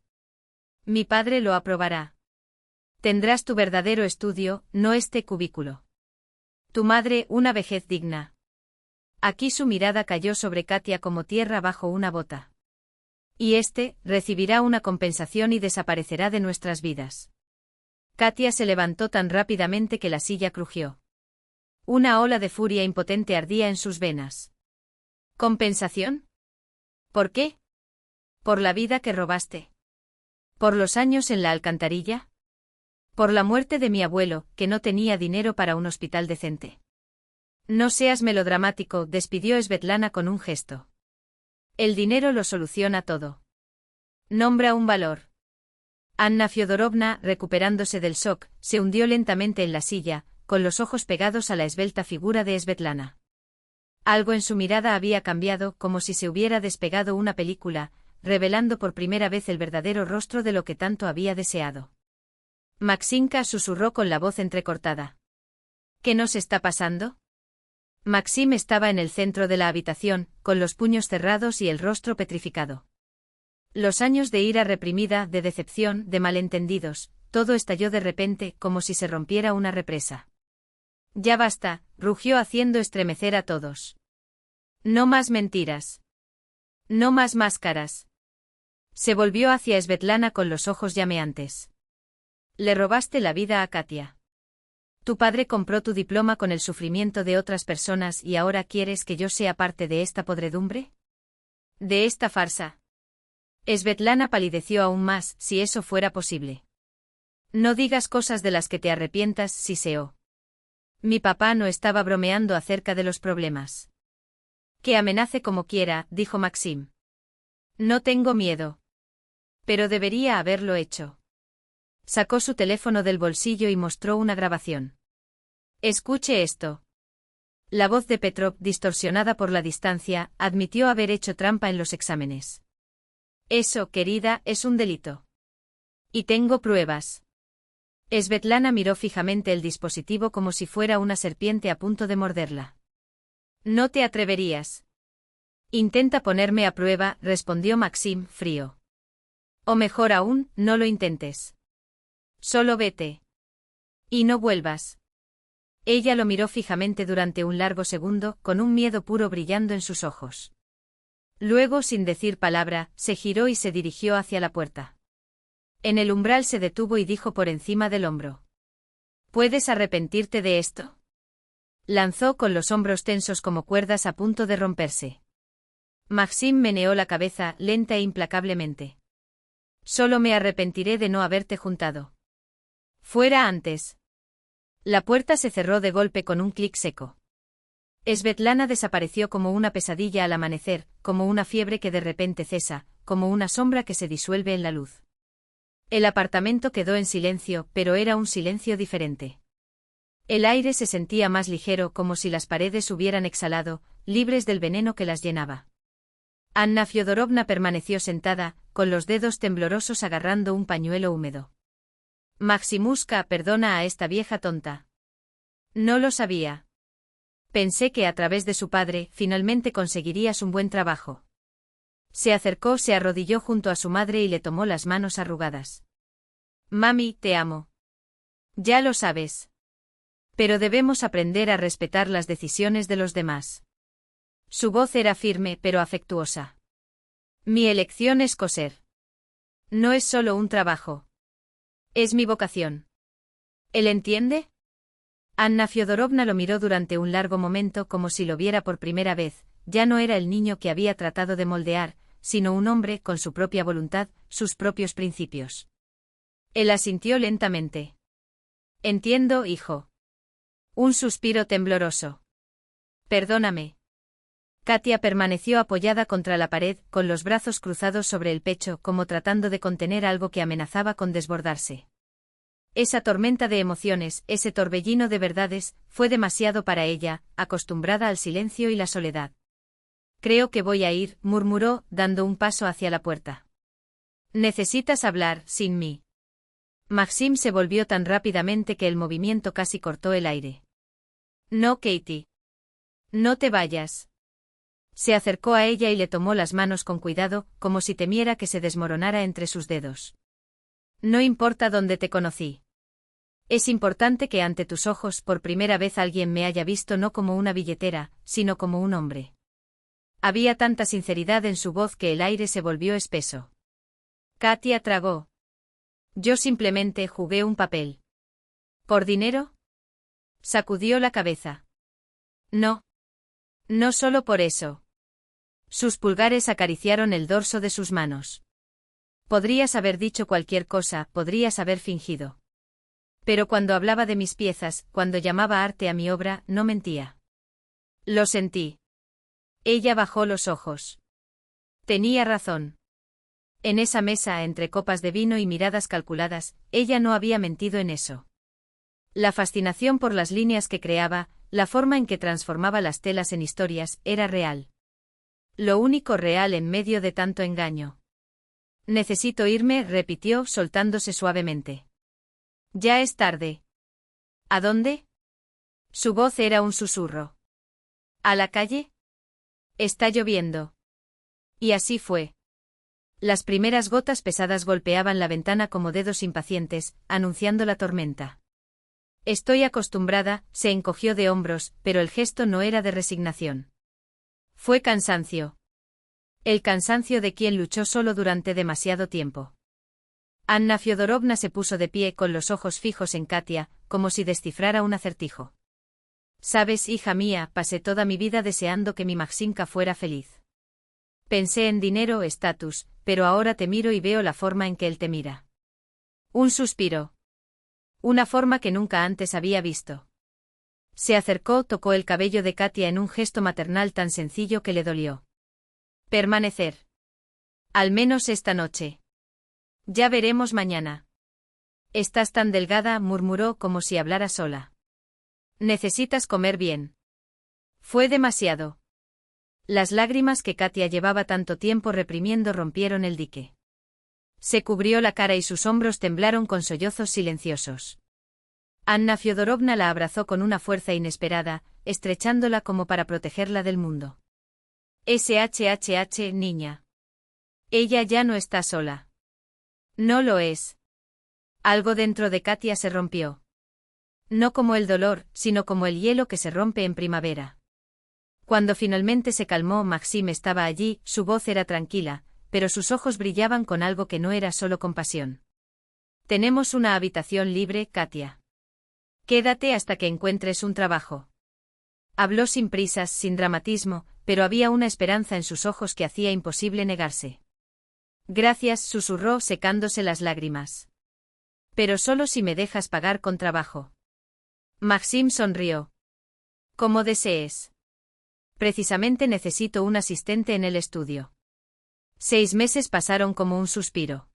[SPEAKER 1] Mi padre lo aprobará. Tendrás tu verdadero estudio, no este cubículo. Tu madre, una vejez digna. Aquí su mirada cayó sobre Katia como tierra bajo una bota. Y recibirá una compensación y desaparecerá de nuestras vidas. Katia se levantó tan rápidamente que la silla crujió. Una ola de furia impotente ardía en sus venas. ¿Compensación? ¿Por qué? ¿Por la vida que robaste? ¿Por los años en la alcantarilla? ¿Por la muerte de mi abuelo, que no tenía dinero para un hospital decente? No seas melodramático, despidió Svetlana con un gesto. El dinero lo soluciona todo. Nombra un valor. Anna Fyodorovna, recuperándose del shock, se hundió lentamente en la silla, con los ojos pegados a la esbelta figura de Svetlana. Algo en su mirada había cambiado, como si se hubiera despegado una película, revelando por primera vez el verdadero rostro de lo que tanto había deseado. Maximka susurró con la voz entrecortada. ¿Qué nos está pasando? Maxim estaba en el centro de la habitación, con los puños cerrados y el rostro petrificado. Los años de ira reprimida, de decepción, de malentendidos, todo estalló de repente, como si se rompiera una represa. Ya basta, rugió haciendo estremecer a todos. No más mentiras. No más máscaras. Se volvió hacia Svetlana con los ojos llameantes. Le robaste la vida a Katia. Tu padre compró tu diploma con el sufrimiento de otras personas y ahora quieres que yo sea parte de esta podredumbre? ¿De esta farsa? Svetlana palideció aún más, si eso fuera posible. No digas cosas de las que te arrepientas, siseó. Mi papá no estaba bromeando acerca de los problemas. Que amenace como quiera, dijo Maxim. No tengo miedo. Pero debería haberlo hecho. Sacó su teléfono del bolsillo y mostró una grabación. Escuche esto. La voz de Petrov, distorsionada por la distancia, admitió haber hecho trampa en los exámenes. Eso, querida, es un delito. Y tengo pruebas. Svetlana miró fijamente el dispositivo como si fuera una serpiente a punto de morderla. No te atreverías. Intenta ponerme a prueba, respondió Maxim, frío. O mejor aún, no lo intentes. Solo vete. Y no vuelvas. Ella lo miró fijamente durante un largo segundo, con un miedo puro brillando en sus ojos. Luego, sin decir palabra, se giró y se dirigió hacia la puerta. En el umbral se detuvo y dijo por encima del hombro. ¿Puedes arrepentirte de esto? Lanzó con los hombros tensos como cuerdas a punto de romperse. Maxim meneó la cabeza, lenta e implacablemente. Solo me arrepentiré de no haberte juntado. Fuera antes. La puerta se cerró de golpe con un clic seco. Svetlana desapareció como una pesadilla al amanecer, como una fiebre que de repente cesa, como una sombra que se disuelve en la luz. El apartamento quedó en silencio, pero era un silencio diferente. El aire se sentía más ligero, como si las paredes hubieran exhalado, libres del veneno que las llenaba. Anna Fyodorovna permaneció sentada, con los dedos temblorosos agarrando un pañuelo húmedo. Maximuska, perdona a esta vieja tonta. No lo sabía. Pensé que a través de su padre, finalmente conseguirías un buen trabajo. Se acercó, se arrodilló junto a su madre y le tomó las manos arrugadas. Mami, te amo. Ya lo sabes. Pero debemos aprender a respetar las decisiones de los demás. Su voz era firme pero afectuosa. Mi elección es coser. No es solo un trabajo. Es mi vocación. ¿Él entiende? Anna Fyodorovna lo miró durante un largo momento como si lo viera por primera vez. Ya no era el niño que había tratado de moldear, sino un hombre con su propia voluntad, sus propios principios. Él asintió lentamente. Entiendo, hijo. Un suspiro tembloroso. Perdóname. Katia permaneció apoyada contra la pared, con los brazos cruzados sobre el pecho, como tratando de contener algo que amenazaba con desbordarse. Esa tormenta de emociones, ese torbellino de verdades, fue demasiado para ella, acostumbrada al silencio y la soledad. Creo que voy a ir, murmuró, dando un paso hacia la puerta. Necesitas hablar, sin mí. Maxim se volvió tan rápidamente que el movimiento casi cortó el aire. No, Katie. No te vayas. Se acercó a ella y le tomó las manos con cuidado, como si temiera que se desmoronara entre sus dedos. No importa dónde te conocí. Es importante que ante tus ojos por primera vez alguien me haya visto no como una billetera, sino como un hombre. Había tanta sinceridad en su voz que el aire se volvió espeso. Katia tragó. Yo simplemente jugué un papel. ¿Por dinero? Sacudió la cabeza. No. No solo por eso. Sus pulgares acariciaron el dorso de sus manos. Podrías haber dicho cualquier cosa, podrías haber fingido. Pero cuando hablaba de mis piezas, cuando llamaba arte a mi obra, no mentía. Lo sentí. Ella bajó los ojos. Tenía razón. En esa mesa, entre copas de vino y miradas calculadas, ella no había mentido en eso. La fascinación por las líneas que creaba, la forma en que transformaba las telas en historias, era real. Lo único real en medio de tanto engaño. Necesito irme, repitió, soltándose suavemente. Ya es tarde. ¿A dónde? Su voz era un susurro. ¿A la calle? Está lloviendo. Y así fue. Las primeras gotas pesadas golpeaban la ventana como dedos impacientes, anunciando la tormenta. Estoy acostumbrada, se encogió de hombros, pero el gesto no era de resignación. Fue cansancio. El cansancio de quien luchó solo durante demasiado tiempo. Anna Fyodorovna se puso de pie con los ojos fijos en Katia, como si descifrara un acertijo. Sabes, hija mía, pasé toda mi vida deseando que mi Maximka fuera feliz. Pensé en dinero, estatus, pero ahora te miro y veo la forma en que él te mira. Un suspiro. Una forma que nunca antes había visto. Se acercó, tocó el cabello de Katia en un gesto maternal tan sencillo que le dolió. Permanecer. Al menos esta noche. Ya veremos mañana. Estás tan delgada, murmuró como si hablara sola. Necesitas comer bien. Fue demasiado. Las lágrimas que Katia llevaba tanto tiempo reprimiendo rompieron el dique. Se cubrió la cara y sus hombros temblaron con sollozos silenciosos. Anna Fyodorovna la abrazó con una fuerza inesperada, estrechándola como para protegerla del mundo. SHHH, niña. Ella ya no está sola. No lo es. Algo dentro de Katia se rompió. No como el dolor, sino como el hielo que se rompe en primavera. Cuando finalmente se calmó, Maxim estaba allí, su voz era tranquila, pero sus ojos brillaban con algo que no era solo compasión. Tenemos una habitación libre, Katia. Quédate hasta que encuentres un trabajo. Habló sin prisas, sin dramatismo, pero había una esperanza en sus ojos que hacía imposible negarse. Gracias, susurró secándose las lágrimas. Pero solo si me dejas pagar con trabajo. Maxim sonrió. Como desees. Precisamente necesito un asistente en el estudio. 6 meses pasaron como un suspiro.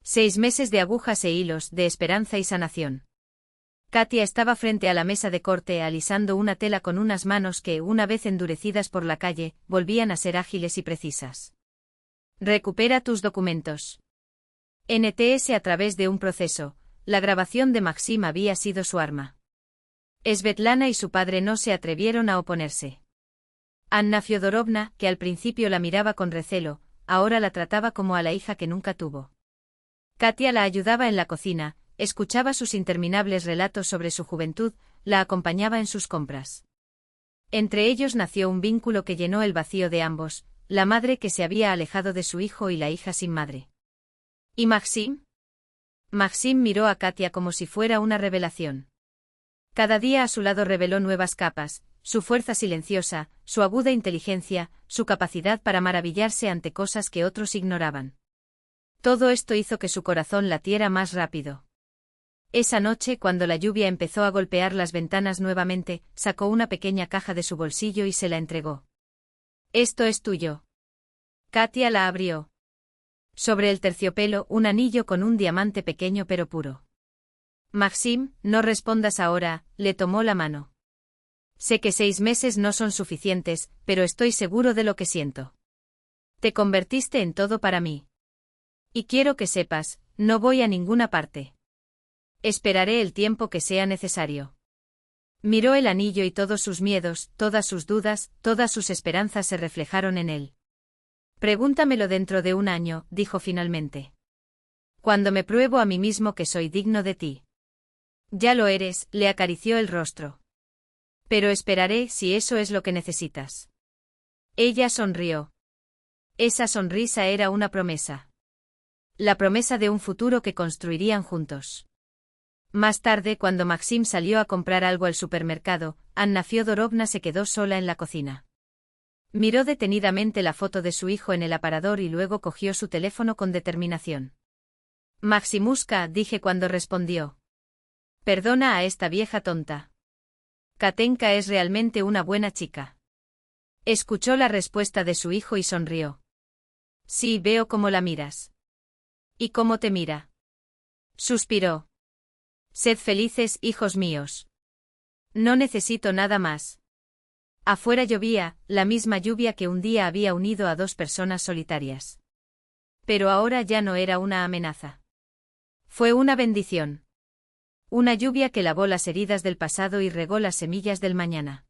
[SPEAKER 1] 6 meses de agujas e hilos, de esperanza y sanación. Katia estaba frente a la mesa de corte alisando una tela con unas manos que, una vez endurecidas por la calle, volvían a ser ágiles y precisas. Recupera tus documentos. NTS a través de un proceso, la grabación de Maxim había sido su arma. Svetlana y su padre no se atrevieron a oponerse. Anna Fyodorovna, que al principio la miraba con recelo, ahora la trataba como a la hija que nunca tuvo. Katia la ayudaba en la cocina, escuchaba sus interminables relatos sobre su juventud, la acompañaba en sus compras. Entre ellos nació un vínculo que llenó el vacío de ambos, la madre que se había alejado de su hijo y la hija sin madre. ¿Y Maxim? Maxim miró a Katia como si fuera una revelación. Cada día a su lado reveló nuevas capas, su fuerza silenciosa, su aguda inteligencia, su capacidad para maravillarse ante cosas que otros ignoraban. Todo esto hizo que su corazón latiera más rápido. Esa noche, cuando la lluvia empezó a golpear las ventanas nuevamente, sacó una pequeña caja de su bolsillo y se la entregó. Esto es tuyo. Katia la abrió. Sobre el terciopelo, un anillo con un diamante pequeño pero puro. Maxim, no respondas ahora, le tomó la mano. Sé que 6 meses no son suficientes, pero estoy seguro de lo que siento. Te convertiste en todo para mí. Y quiero que sepas, no voy a ninguna parte. Esperaré el tiempo que sea necesario. Miró el anillo y todos sus miedos, todas sus dudas, todas sus esperanzas se reflejaron en él. Pregúntamelo dentro de 1 año, dijo finalmente. Cuando me pruebo a mí mismo que soy digno de ti. Ya lo eres, le acarició el rostro. Pero esperaré si eso es lo que necesitas. Ella sonrió. Esa sonrisa era una promesa. La promesa de un futuro que construirían juntos. Más tarde, cuando Maxim salió a comprar algo al supermercado, Anna Fyodorovna se quedó sola en la cocina. Miró detenidamente la foto de su hijo en el aparador y luego cogió su teléfono con determinación. Maximuska, dije cuando respondió. Perdona a esta vieja tonta. Katenka es realmente una buena chica. Escuchó la respuesta de su hijo y sonrió. Sí, veo cómo la miras. ¿Y cómo te mira? Suspiró. Sed felices, hijos míos. No necesito nada más. Afuera llovía, la misma lluvia que un día había unido a dos personas solitarias. Pero ahora ya no era una amenaza. Fue una bendición. Una lluvia que lavó las heridas del pasado y regó las semillas del mañana.